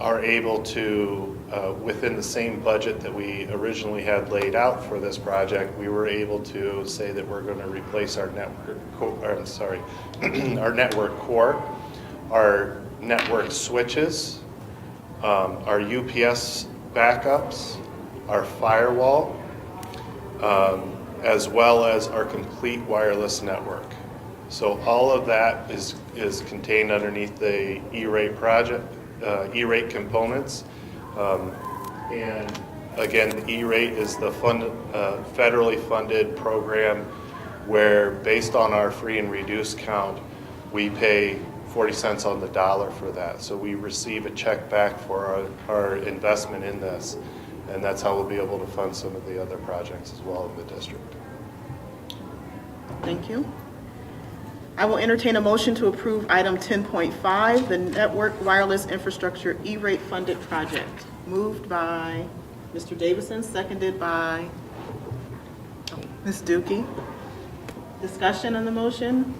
are able to, within the same budget that we originally had laid out for this project, we were able to say that we're going to replace our network, our network core, our network switches, our UPS backups, our firewall, as well as our complete wireless network. So all of that is contained underneath the E-rate project, E-rate components. And again, the E-rate is the federally funded program where, based on our free and reduced count, we pay 40 cents on the dollar for that. So we receive a check back for our investment in this, and that's how we'll be able to fund some of the other projects as well in the district. Thank you. I will entertain a motion to approve item 10.5, the Network Wireless Infrastructure E-rate funded project. Moved by Mr. Davison, seconded by Ms. Dookie. Discussion on the motion?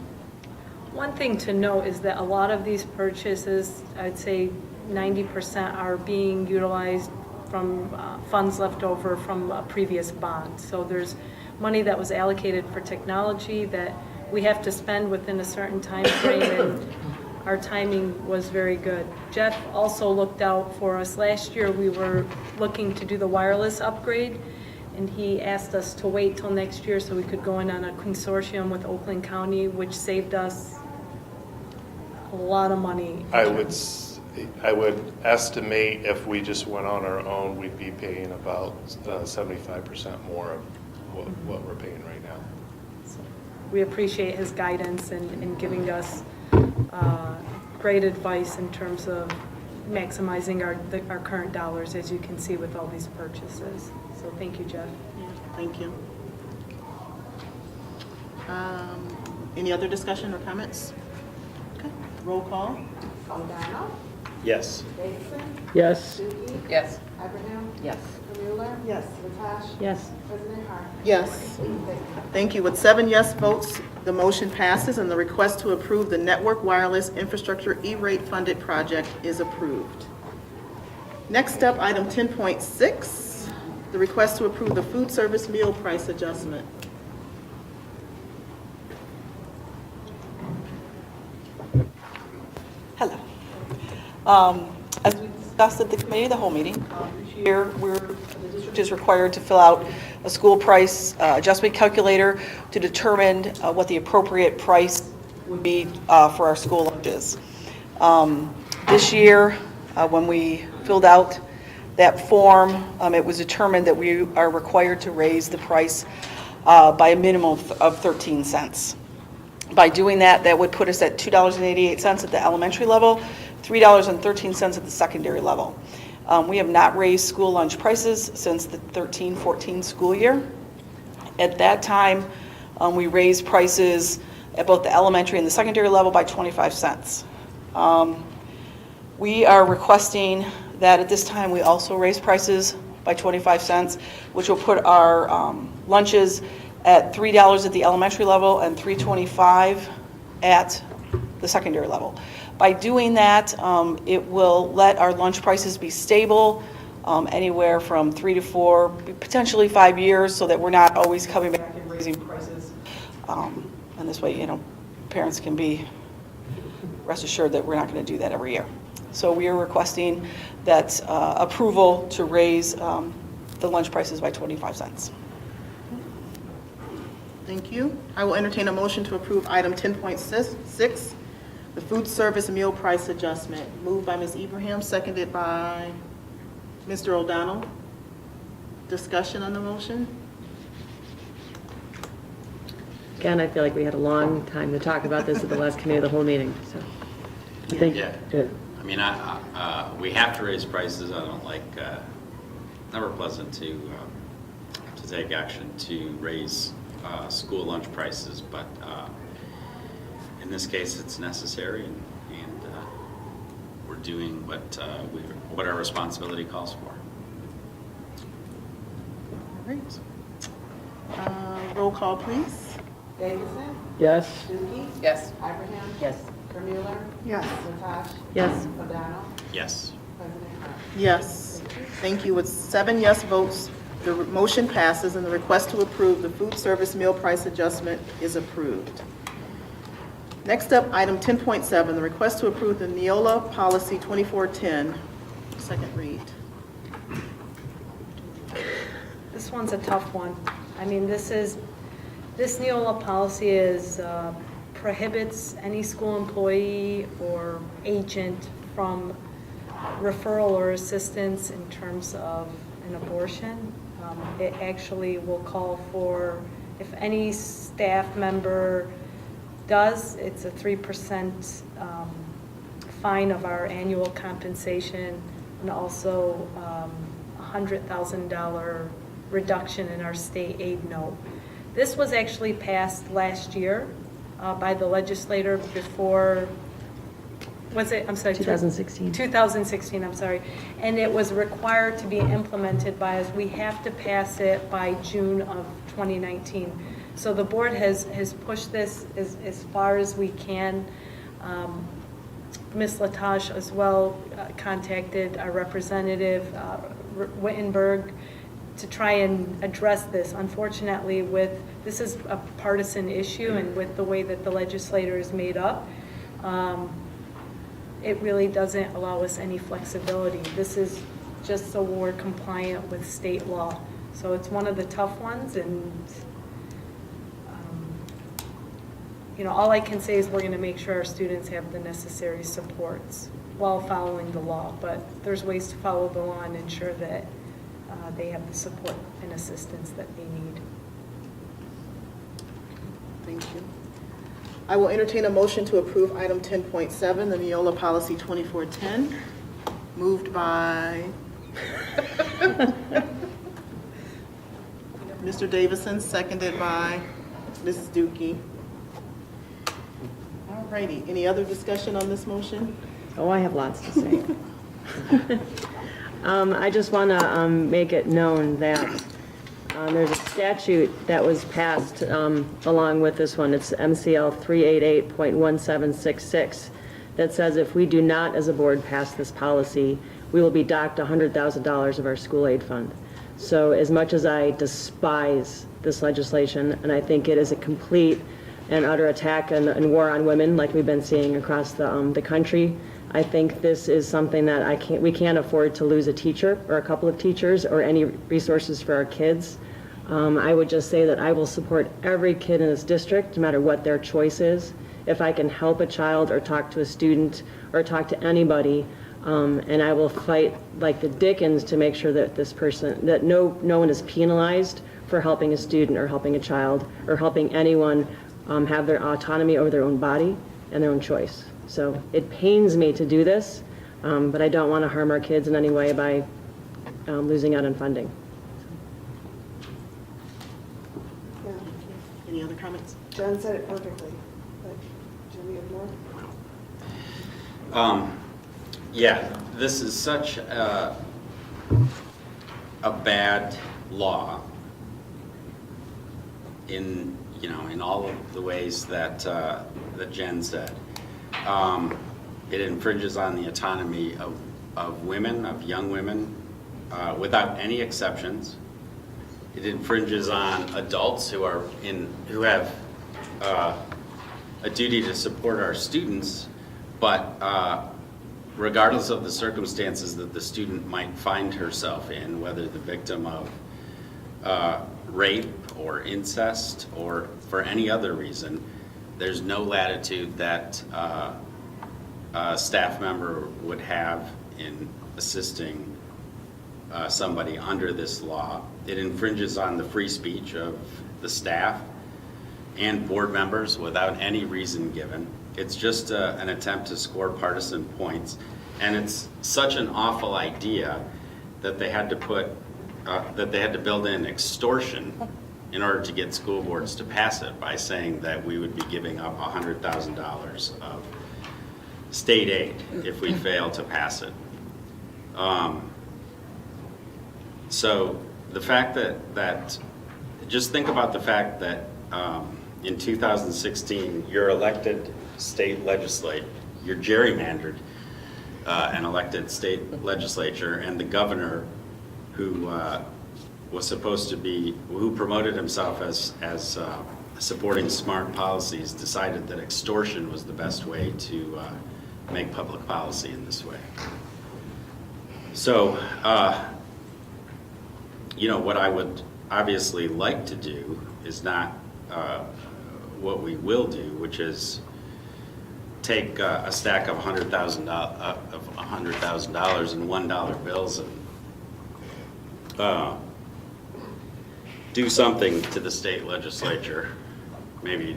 One thing to note is that a lot of these purchases, I'd say 90% are being utilized from funds left over from a previous bond. So there's money that was allocated for technology that we have to spend within a certain time frame, and our timing was very good. Jeff also looked out for us. Last year, we were looking to do the wireless upgrade, and he asked us to wait till next year so we could go in on a consortium with Oakland County, which saved us a lot of money. I would estimate if we just went on our own, we'd be paying about 75% more of what we're paying right now. We appreciate his guidance and giving us great advice in terms of maximizing our current dollars, as you can see with all these purchases. So thank you, Jeff. Thank you. Any other discussion or comments? Okay, roll call. O'Donnell? Yes. Davidson? Yes. Dookie? Yes. Abraham? Yes. Mueller? Yes. Latasha? Yes. President Harden? Yes. Thank you. With 7 yes votes, the motion passes and the request to approve the Network Wireless Infrastructure E-rate funded project is approved. Next up, item 10.6, the request to approve the food service meal price adjustment. Hello. As we discussed at the committee of the whole meeting, this year, the district is required to fill out a school price adjustment calculator to determine what the appropriate price would be for our school lunches. This year, when we filled out that form, it was determined that we are required to raise the price by a minimum of 13 cents. By doing that, that would put us at $2.88 at the elementary level, $3.13 at the secondary level. We have not raised school lunch prices since the 13-14 school year. At that time, we raised prices at both the elementary and the secondary level by 25 cents. We are requesting that at this time we also raise prices by 25 cents, which will put our lunches at $3 at the elementary level and $3.25 at the secondary level. By doing that, it will let our lunch prices be stable anywhere from 3 to 4, potentially 5 years, so that we're not always coming back and raising prices. And this way, parents can be rest assured that we're not going to do that every year. So we are requesting that approval to raise the lunch prices by 25 cents. Thank you. I will entertain a motion to approve item 10.6, the food service meal price adjustment. Moved by Ms. Ibrahim, seconded by Mr. O'Donnell. Discussion on the motion? Again, I feel like we had a long time to talk about this at the last committee of the whole meeting, so. I think. Yeah. I mean, we have to raise prices. I don't like, never pleasant to take action to raise school lunch prices, but in this case, it's necessary, and we're doing what our responsibility calls for. All right. Roll call, please. Davidson? Yes. Dookie? Yes. Abraham? Yes. Mueller? Yes. Latasha? Yes. O'Donnell? Yes. President Harden? Yes. Thank you. With 7 yes votes, the motion passes and the request to approve the food service meal price adjustment is approved. Next up, item 10.7, the request to approve the Neola Policy 2410, second read. This one's a tough one. I mean, this Neola policy prohibits any school employee or agent from referral or assistance in terms of an abortion. It actually will call for, if any staff member does, it's a 3% fine of our annual compensation, and also $100,000 reduction in our state aid note. This was actually passed last year by the legislator before, was it, I'm sorry? 2016. 2016, I'm sorry. And it was required to be implemented by us. We have to pass it by June of 2019. So the board has pushed this as far as we can. Ms. Latash as well contacted our representative, Wittenberg, to try and address this. Unfortunately, this is a partisan issue, and with the way that the legislature is made up, it really doesn't allow us any flexibility. This is just so we're compliant with state law. So it's one of the tough ones, and all I can say is we're going to make sure our students have the necessary supports while following the law. But there's ways to follow the law and ensure that they have the support and assistance that they need. Thank you. I will entertain a motion to approve item 10.7, the Neola Policy 2410, moved by Mr. Davison, seconded by Mrs. Dookie. All righty, any other discussion on this motion? Oh, I have lots to say. I just want to make it known that there's a statute that was passed along with this one. It's MCL 388.1766 that says if we do not, as a board, pass this policy, we will be docked $100,000 of our school aid fund. So as much as I despise this legislation, and I think it is a complete and utter attack and war on women like we've been seeing across the country, I think this is something that we can't afford to lose a teacher or a couple of teachers or any resources for our kids. I would just say that I will support every kid in this district, no matter what their choice is. If I can help a child or talk to a student or talk to anybody, and I will fight like the Dickens to make sure that that no one is penalized for helping a student or helping a child or helping anyone have their autonomy over their own body and their own choice. So it pains me to do this, but I don't want to harm our kids in any way by losing out on funding. Yeah. Any other comments? Jen said it perfectly, but Jim, you have more? Yeah, this is such a bad law in all of the ways that Jen said. It infringes on the autonomy of women, of young women, without any exceptions. It infringes on adults who have a duty to support our students, but regardless of the circumstances that the student might find herself in, whether the victim of rape or incest or for any other reason, there's no latitude that a staff member would have in assisting somebody under this law. It infringes on the free speech of the staff and board members without any reason given. It's just an attempt to score partisan points, and it's such an awful idea that they had to build in extortion in order to get school boards to pass it by saying that we would be giving up $100,000 of state aid if we fail to pass it. So the fact that just think about the fact that in 2016, your elected state legislature, you're gerrymandered an elected state legislature, and the governor who was supposed to be, who promoted himself as supporting smart policies, decided that extortion was the best way to make public policy in this way. So, what I would obviously like to do is not what we will do, which is take a stack of $100,000 in $1 bills and do something to the state legislature, maybe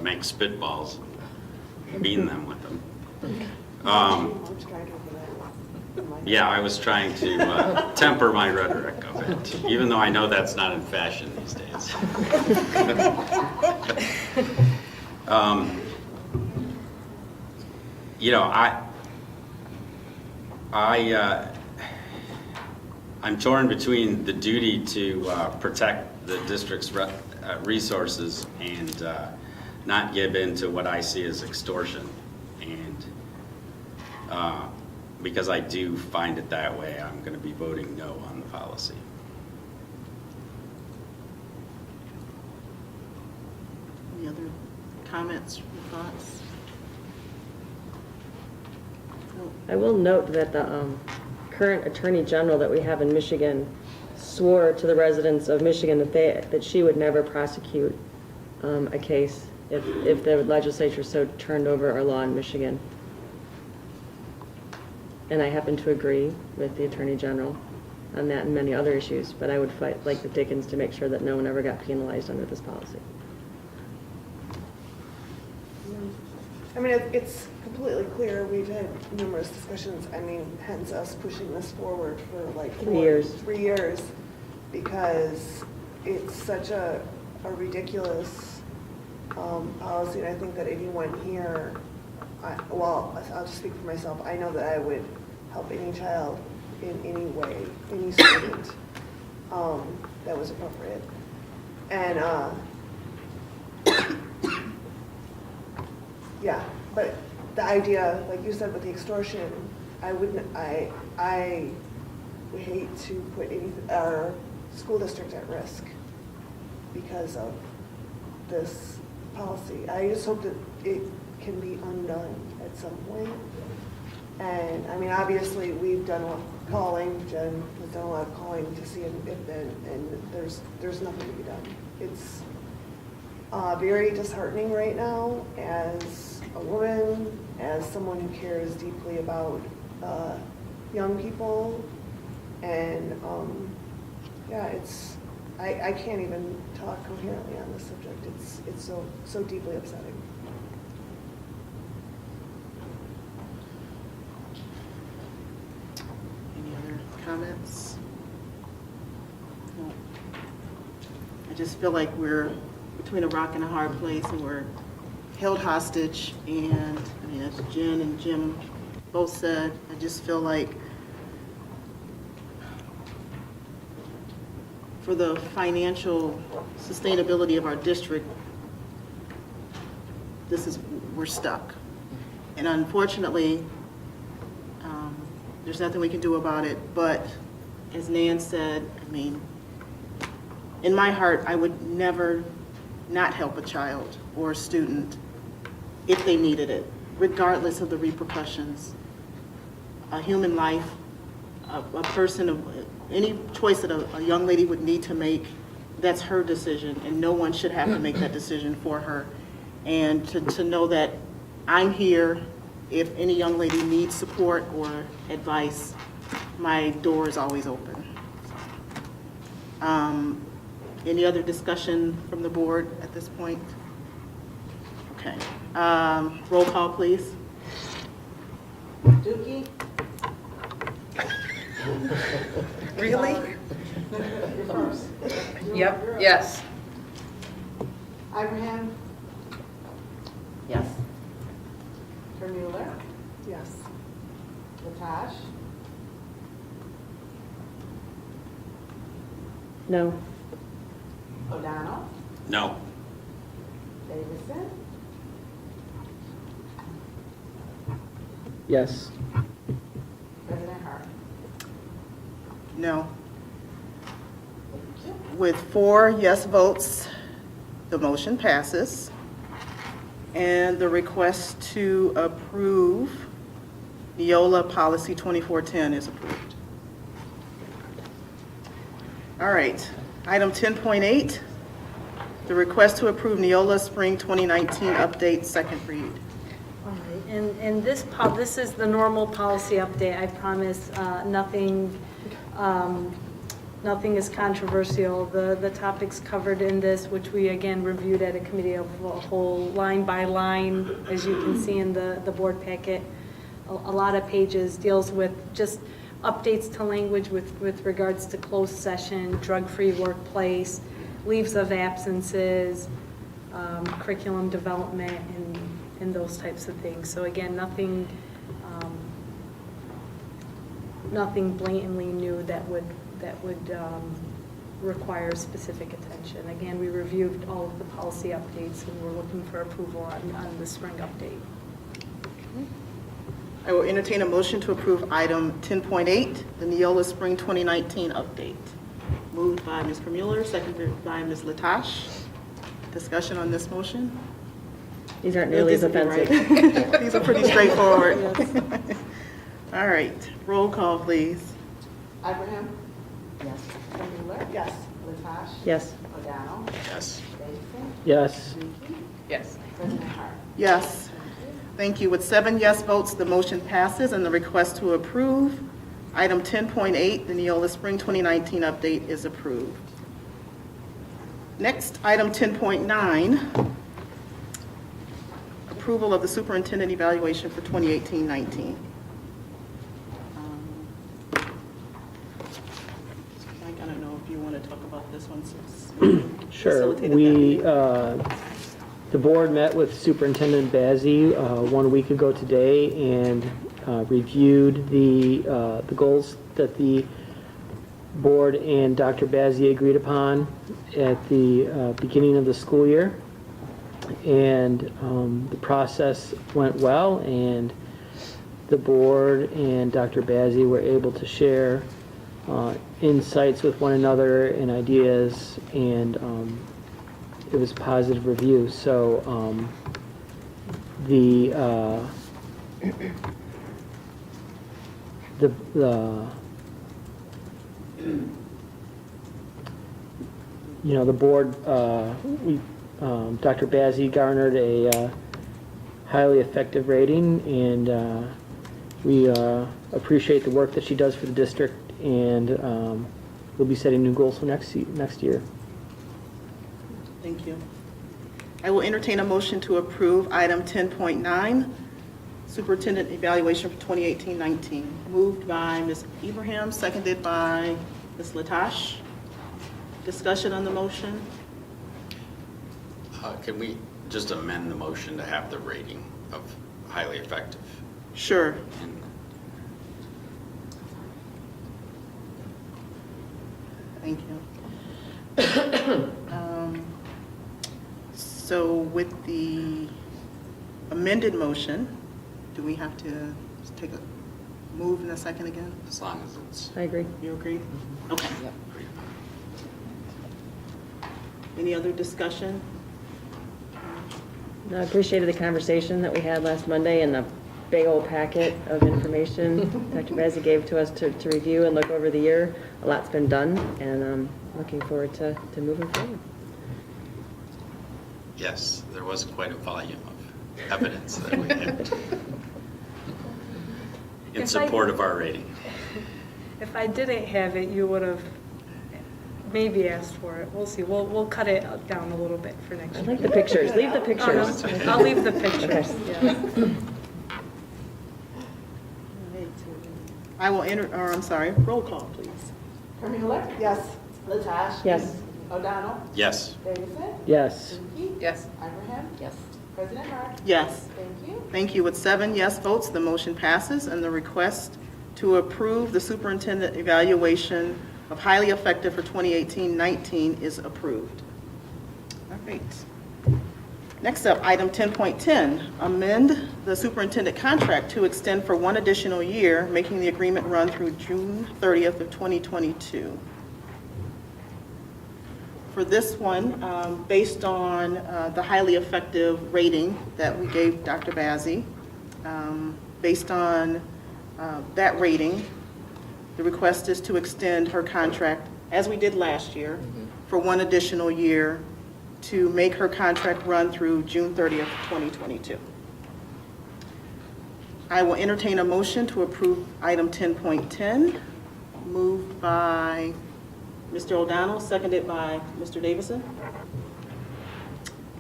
make spitballs, bean them with them. Yeah, I was trying to temper my rhetoric of it, even though I know that's not in fashion these days. You know, I'm torn between the duty to protect the district's resources and not give in to what I see as extortion. And because I do find it that way, I'm going to be voting no on the policy. Any other comments or thoughts? I will note that the current Attorney General that we have in Michigan swore to the residents of Michigan that she would never prosecute a case if the legislature so turned over our law in Michigan. And I happen to agree with the Attorney General on that and many other issues, but I would fight like the Dickens to make sure that no one ever got penalized under this policy. I mean, it's completely clear, we've had numerous discussions, I mean, hence us pushing this forward for like 3 years. 3 years, because it's such a ridiculous policy, and I think that anyone here, well, I'll just speak for myself, I know that I would help any child in any way, any student that was appropriate. And yeah, but the idea, like you said with the extortion, I would hate to put our school district at risk because of this policy. I just hope that it can be undone at some point. And I mean, obviously, we've done a lot of calling, Jen has done a lot of calling to see if and there's nothing to be done. It's very disheartening right now as a woman, as someone who cares deeply about young people, and yeah, I can't even talk coherently on this subject. It's so deeply upsetting. Any other comments? No. I just feel like we're between a rock and a hard place, and we're held hostage. And I mean, as Jen and Jim both said, I just feel like for the financial sustainability of our district, we're stuck. And unfortunately, there's nothing we can do about it. But as Nan said, I mean, in my heart, I would never not help a child or a student if they needed it, regardless of the repercussions. A human life, a person, any choice that a young lady would need to make, that's her decision, and no one should have to make that decision for her. And to know that I'm here if any young lady needs support or advice, my door is always open. Any other discussion from the board at this point? Okay. Roll call, please. Dookie? Really? You're first. Yep, yes. Ibrahim? Yes. Vermueller? Yes. Latash? No. O'Donnell? No. Davison? Yes. President Hart? No. With 4 yes votes, the motion passes. And the request to approve Neola Policy 2410 is approved. All right, item 10.8, the request to approve Neola Spring 2019 update, second read. All right. And this is the normal policy update, I promise. Nothing is controversial. The topics covered in this, which we again reviewed at a committee of a whole, line by line, as you can see in the board packet. A lot of pages deals with just updates to language with regards to closed session, drug-free workplace, leaves of absences, curriculum development, and those types of things. So again, nothing blatantly new that would require specific attention. Again, we reviewed all of the policy updates, and we're looking for approval on the spring update. I will entertain a motion to approve item 10.8, the Neola Spring 2019 update. Moved by Ms. Permuller, seconded by Ms. Latash. Discussion on this motion? These aren't nearly as offensive. Right. These are pretty straightforward. All right, roll call, please. Abraham? Yes. Permuller? Yes. Latash? Yes. O'Donnell? Yes. Davidson? Yes. Yes. President Hart? Yes. Thank you. With 7 yes votes, the motion passes, and the request to approve item 10.8, the Neola Spring 2019 update, is approved. Next, item 10.9, approval of the superintendent evaluation for 2018-19. Mike, I don't know if you want to talk about this one since we Sure. facilitated that meeting. The board met with Superintendent Bazey 1 week ago today and reviewed the goals that the board and Dr. Bazey agreed upon at the beginning of the school year. And the process went well, and the board and Dr. Bazey were able to share insights with one another and ideas, and it was a positive review. So the board, Dr. Bazey garnered a highly effective rating, and we appreciate the work that she does for the district, and we'll be setting new goals for next year. Thank you. I will entertain a motion to approve item 10.9, superintendent evaluation for 2018-19. Moved by Ms. Ibrahim, seconded by Ms. Latash. Discussion on the motion? Can we just amend the motion to have the rating of highly effective? Sure. Thank you. So with the amended motion, do we have to take a move in a second again? As long as it's... I agree. You agree? Okay. Any other discussion? I appreciated the conversation that we had last Monday and the big old packet of information Dr. Bazey gave to us to review and look over the year. A lot's been done, and I'm looking forward to moving forward. Yes, there was quite a volume of evidence that we had in support of our rating. If I didn't have it, you would have maybe asked for it. We'll see. We'll cut it down a little bit for next year. I like the pictures. Leave the pictures. Oh, no. I'll leave the pictures. Okay. Yeah. Roll call, please. Permuller? Yes. Latash? Yes. O'Donnell? Yes. Davidson? Yes. Yes. Abraham? Yes. President Hart? Yes. Thank you. Thank you. With 7 yes votes, the motion passes, and the request to approve the superintendent evaluation of highly effective for 2018-19 is approved. All right. Next up, item 10.10, amend the superintendent contract to extend for 1 additional year, making the agreement run through June 30th of 2022. For this one, based on the highly effective rating that we gave Dr. Bazey, based on that rating, the request is to extend her contract, as we did last year, for 1 additional year to make her contract run through June 30th, 2022. I will entertain a motion to approve item 10.10, moved by Mr. O'Donnell, seconded by Mr. Davison.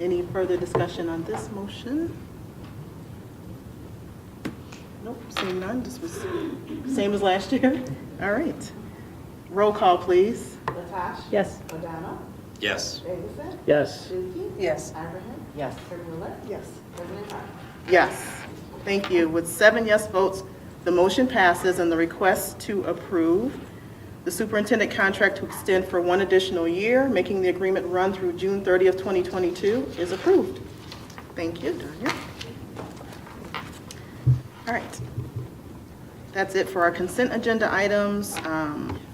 Any further discussion on this motion? Nope, seeing none. This was same as last year. All right. Roll call, please. Latasha? Yes. O'Donnell? Yes. Davison? Yes. Stuckey? Yes. Ibrahim? Yes. Gurley? Yes. President Harden? Yes. Thank you. With 7 yes votes, the motion passes and the request to approve the superintendent contract to extend for 1 additional year, making the agreement run through June 30th, 2022 is approved. Thank you, Danya. All right. That's it for our consent agenda items.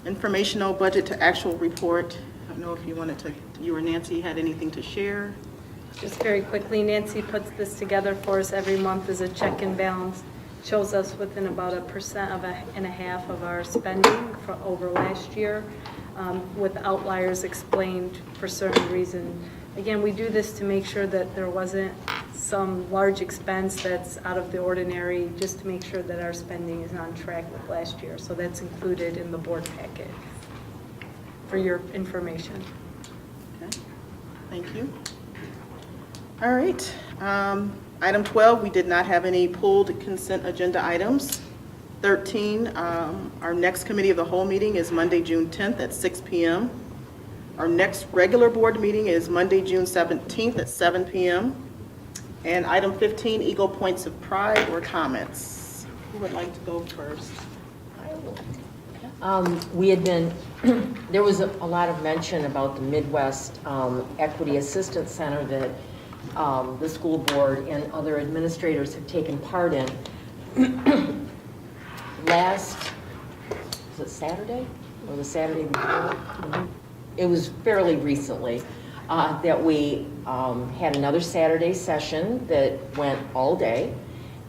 Informational budget to actual report. I don't know if you or Nancy had anything to share. Just very quickly, Nancy puts this together for us every month as a check and balance. Shows us within about 1.5% of our spending for over last year, with outliers explained for certain reason. Again, we do this to make sure that there wasn't some large expense that's out of the ordinary, just to make sure that our spending is on track with last year. So that's included in the board packet for your information. Okay. Thank you. All right. Item 12, we did not have any pulled consent agenda items. 13, our next committee of the whole meeting is Monday, June 10th at 6 p.m. Our next regular board meeting is Monday, June 17th at 7 p.m. And item 15, Eagle Points of Pride or comments. Who would like to go first? We had been, there was a lot of mention about the Midwest Equity Assistance Center that the school board and other administrators have taken part in. Was it Saturday or the Saturday before? It was fairly recently that we had another Saturday session that went all day,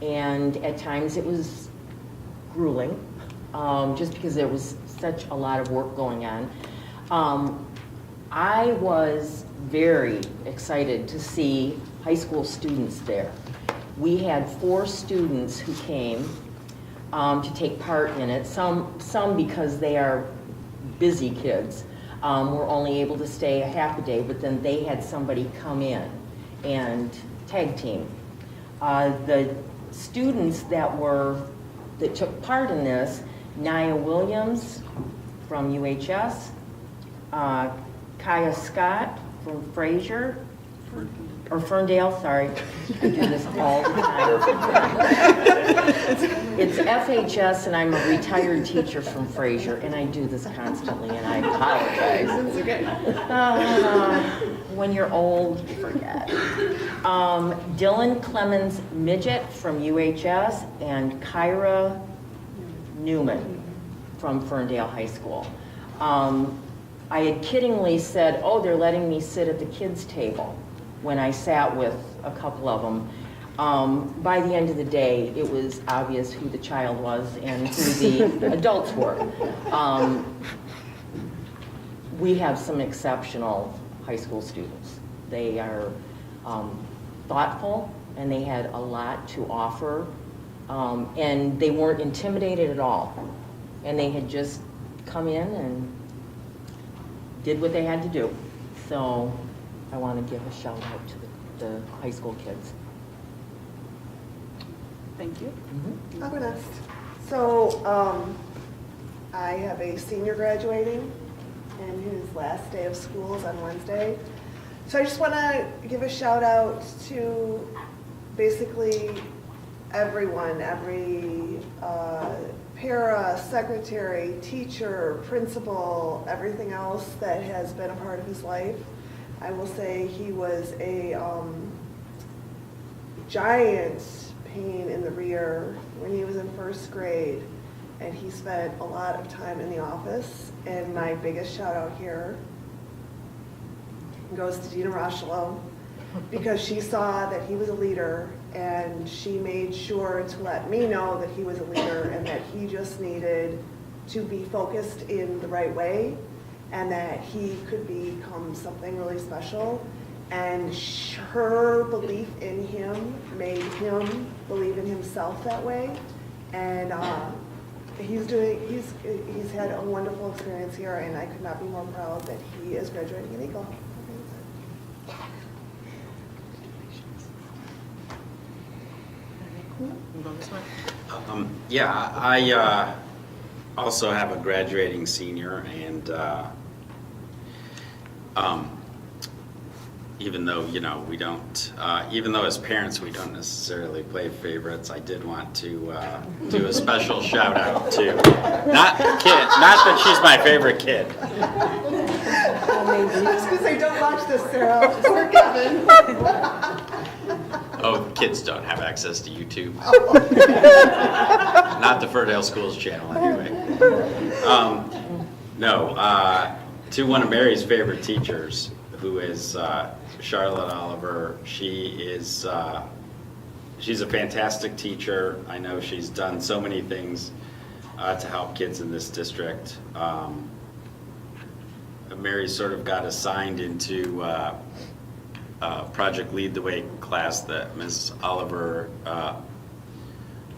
and at times it was grueling, just because there was such a lot of work going on. I was very excited to see high school students there. We had 4 students who came to take part in it, some because they are busy kids. Were only able to stay a half a day, but then they had somebody come in and tag team. The students that took part in this, Nia Williams from UHS, Kaya Scott from Fraser, or Ferndale, sorry. I do this all the time. It's FHS, and I'm a retired teacher from Fraser, and I do this constantly, and I apologize. It's okay. When you're old, you forget. Dylan Clemens Midget from UHS, and Kyra Newman from Ferndale High School. I had kiddingly said, oh, they're letting me sit at the kids' table when I sat with a couple of them. By the end of the day, it was obvious who the child was and who the adults were. We have some exceptional high school students. They are thoughtful, and they had a lot to offer, and they weren't intimidated at all. And they had just come in and did what they had to do. So I want to give a shout out to the high school kids. Thank you. I'll go next. So, I have a senior graduating, and his last day of school is on Wednesday. So I just want to give a shout out to basically everyone, every para, secretary, teacher, principal, everything else that has been a part of his life. I will say he was a giant pain in the rear when he was in first grade, and he spent a lot of time in the office. And my biggest shout out here goes to Dina Rochelo, because she saw that he was a leader, and she made sure to let me know that he was a leader and that he just needed to be focused in the right way, and that he could become something really special. And her belief in him made him believe in himself that way. And he's had a wonderful experience here, and I could not be more proud that he is graduating an Eagle. Yeah, I also have a graduating senior, and even though, we don't, even though as parents we don't necessarily play favorites, I did want to do a special shout out to, not that she's my favorite kid. I was going to say, don't watch this, Sarah. Poor Kevin. Oh, kids don't have access to YouTube. Not the Ferndale Schools channel, anyway. To one of Mary's favorite teachers, who is Charlotte Oliver. She's a fantastic teacher. I know she's done so many things to help kids in this district. Mary sort of got assigned into Project Lead the Way class that Ms. Oliver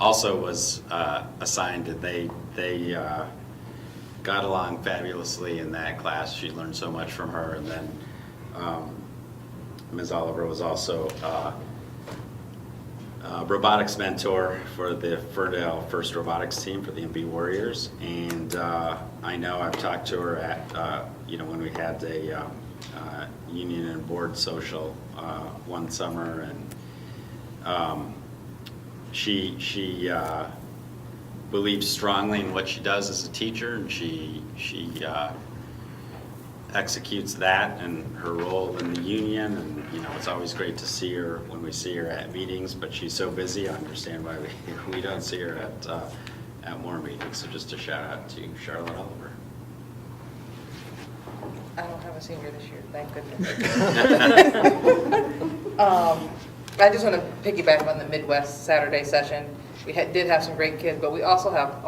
also was assigned, and they got along fabulously in that class. She learned so much from her, and then Ms. Oliver was also a robotics mentor for the Ferndale First Robotics team for the MB Warriors, and I know I've talked to her at when we had a union and board social one summer, and she believes strongly in what she does as a teacher, and she executes that and her role in the union, and it's always great to see her when we see her at meetings, but she's so busy. I understand why we don't see her at more meetings. So just a shout out to Charlotte Oliver. I don't have a senior this year, thank goodness. I just want to piggyback on the Midwest Saturday session. We did have some great kids, but we also have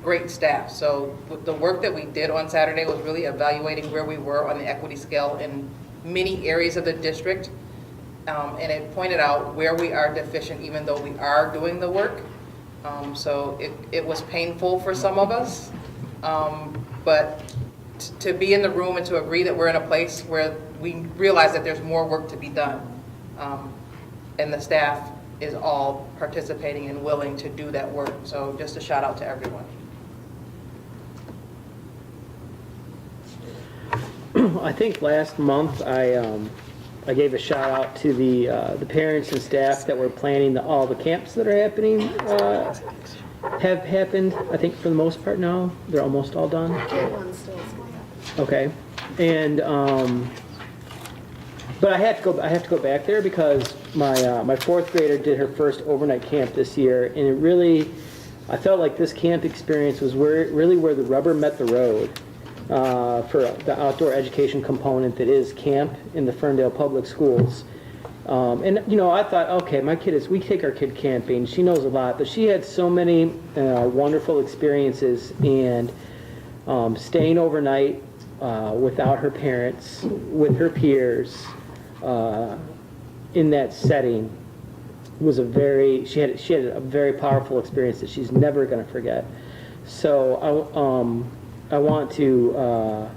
great staff. So the work that we did on Saturday was really evaluating where we were on the equity scale in many areas of the district. And it pointed out where we are deficient, even though we are doing the work. So it was painful for some of us, but to be in the room and to agree that we're in a place where we realize that there's more work to be done. And the staff is all participating and willing to do that work. So just a shout out to everyone. I think last month I gave a shout out to the parents and staff that were planning all the camps that are happening, have happened. I think for the most part now they're almost all done. One still is going to happen. Okay, and but I have to go back there because my fourth grader did her first overnight camp this year, and it really, I felt like this camp experience was where the rubber met the road. For the outdoor education component that is camp in the Ferndale Public Schools. And I thought, okay, we take our kid camping, she knows a lot, but she had so many wonderful experiences, and staying overnight without her parents, with her peers, in that setting was she had a very powerful experience that she's never going to forget. So I want to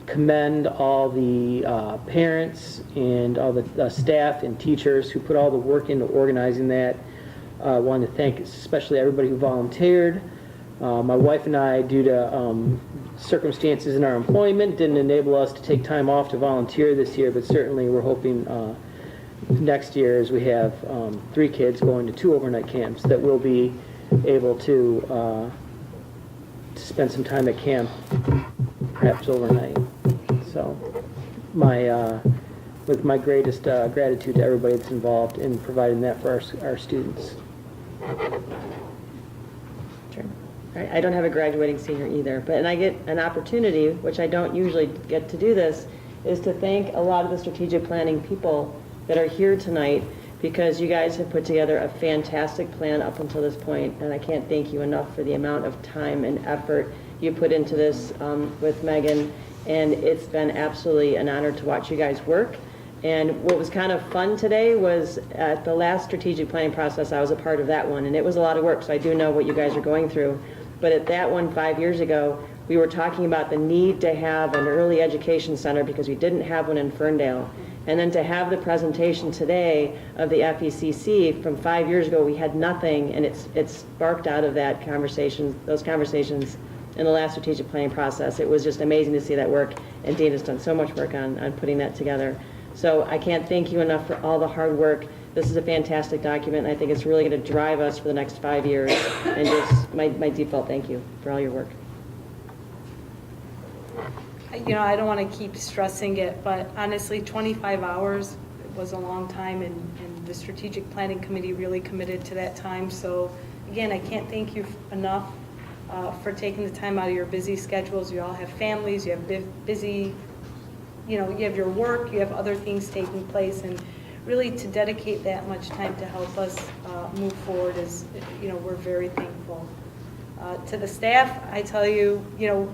commend all the parents and all the staff and teachers who put all the work into organizing that. I want to thank especially everybody who volunteered. My wife and I, due to circumstances in our employment, didn't enable us to take time off to volunteer this year, but certainly we're hoping next year, as we have 3 kids going to 2 overnight camps, that we'll be able to spend some time at camp, perhaps overnight. So with my greatest gratitude to everybody that's involved in providing that for our students. Sure. I don't have a graduating senior either, and I get an opportunity, which I don't usually get to do this, is to thank a lot of the strategic planning people that are here tonight, because you guys have put together a fantastic plan up until this point, and I can't thank you enough for the amount of time and effort you put into this with Megan, and it's been absolutely an honor to watch you guys work. And what was kind of fun today was at the last strategic planning process, I was a part of that one, and it was a lot of work, so I do know what you guys are going through. But at that one 5 years ago, we were talking about the need to have an early education center because we didn't have one in Ferndale. And then to have the presentation today of the FECC from 5 years ago, we had nothing, and it's sparked out of that conversation, those conversations in the last strategic planning process. It was just amazing to see that work, and Dean has done so much work on putting that together. So I can't thank you enough for all the hard work. This is a fantastic document, and I think it's really going to drive us for the next 5 years. And just my default thank you for all your work. You know, I don't want to keep stressing it, but honestly, 25 hours was a long time, and the Strategic Planning Committee really committed to that time. So again, I can't thank you enough for taking the time out of your busy schedules. You all have families, you have busy, you know, you have your work, you have other things taking place, and really to dedicate that much time to help us move forward is, you know, we're very thankful. To the staff, I tell you, you know,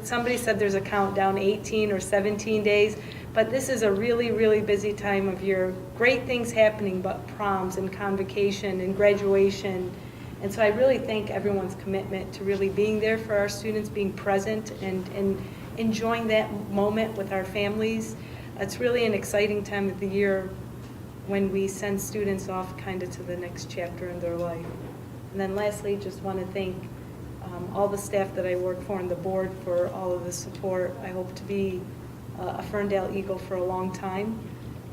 somebody said there's a countdown, 18 or 17 days, but this is a really, really busy time of year. Great things happening, but proms and convocation and graduation. And so I really thank everyone's commitment to really being there for our students, being present and enjoying that moment with our families. It's really an exciting time of the year when we send students off kind of to the next chapter in their life. And then lastly, just want to thank all the staff that I work for and the board for all of the support. I hope to be a Ferndale Eagle for a long time.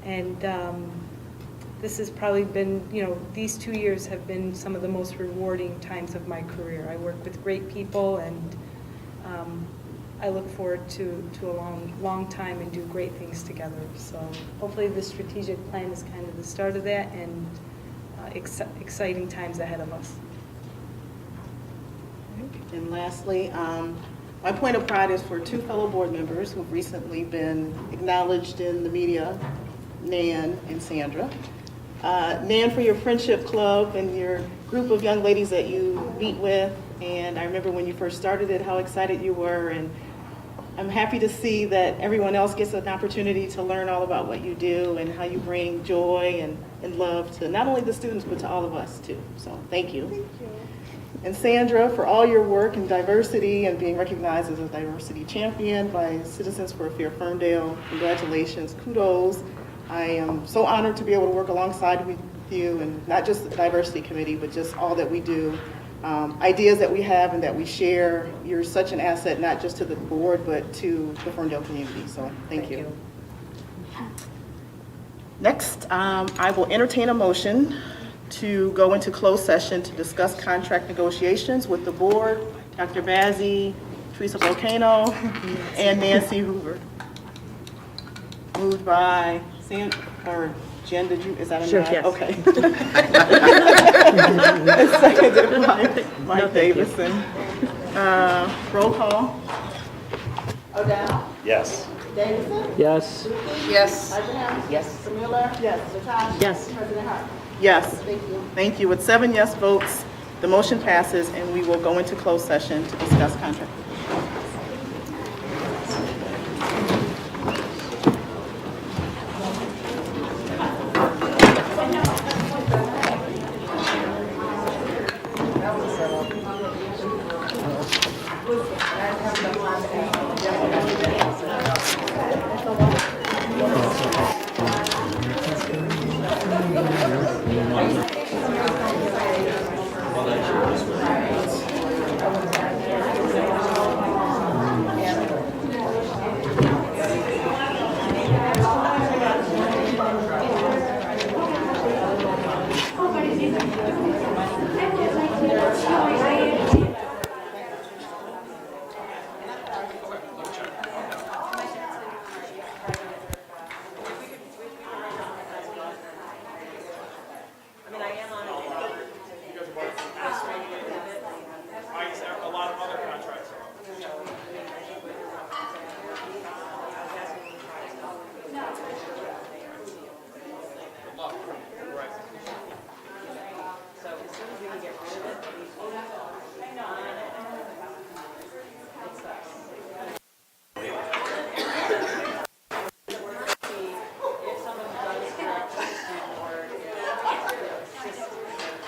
And this has probably been, you know, these 2 years have been some of the most rewarding times of my career. I work with great people, and I look forward to a long time and do great things together. So hopefully the strategic plan is kind of the start of that, and exciting times ahead of us. And lastly, my point of pride is for two fellow board members who've recently been acknowledged in the media, Nan and Sandra. Nan, for your friendship club and your group of young ladies that you meet with, and I remember when you first started it, how excited you were, and I'm happy to see that everyone else gets an opportunity to learn all about what you do and how you bring joy and love to not only the students, but to all of us too. So thank you. Thank you. And Sandra, for all your work in diversity and being recognized as a diversity champion by Citizens for a Fair Ferndale. Congratulations, kudos. I am so honored to be able to work alongside with you, and not just the diversity committee, but just all that we do. Ideas that we have and that we share. You're such an asset, not just to the board, but to the Ferndale community. So thank you. Next, I will entertain a motion to go into closed session to discuss contract negotiations with the board, Dr. Bazzi, Teresa Volcano, and Nancy Hoover. Moved by Jen, is that a Sure, nod? yes. Okay. And seconded by Mike Davison. Roll call. O'Dowd? Yes. Davison? Yes. Yes. Abraham? Yes. Miller? Yes. Latasha? Yes. President Hart? Yes. Thank you. Thank you. With 7 yes votes, the motion passes, and we will go into closed session to discuss contract.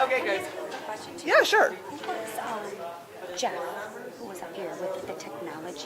Okay, guys. Question too. Yeah, sure. Jeff, who was up here with the technology.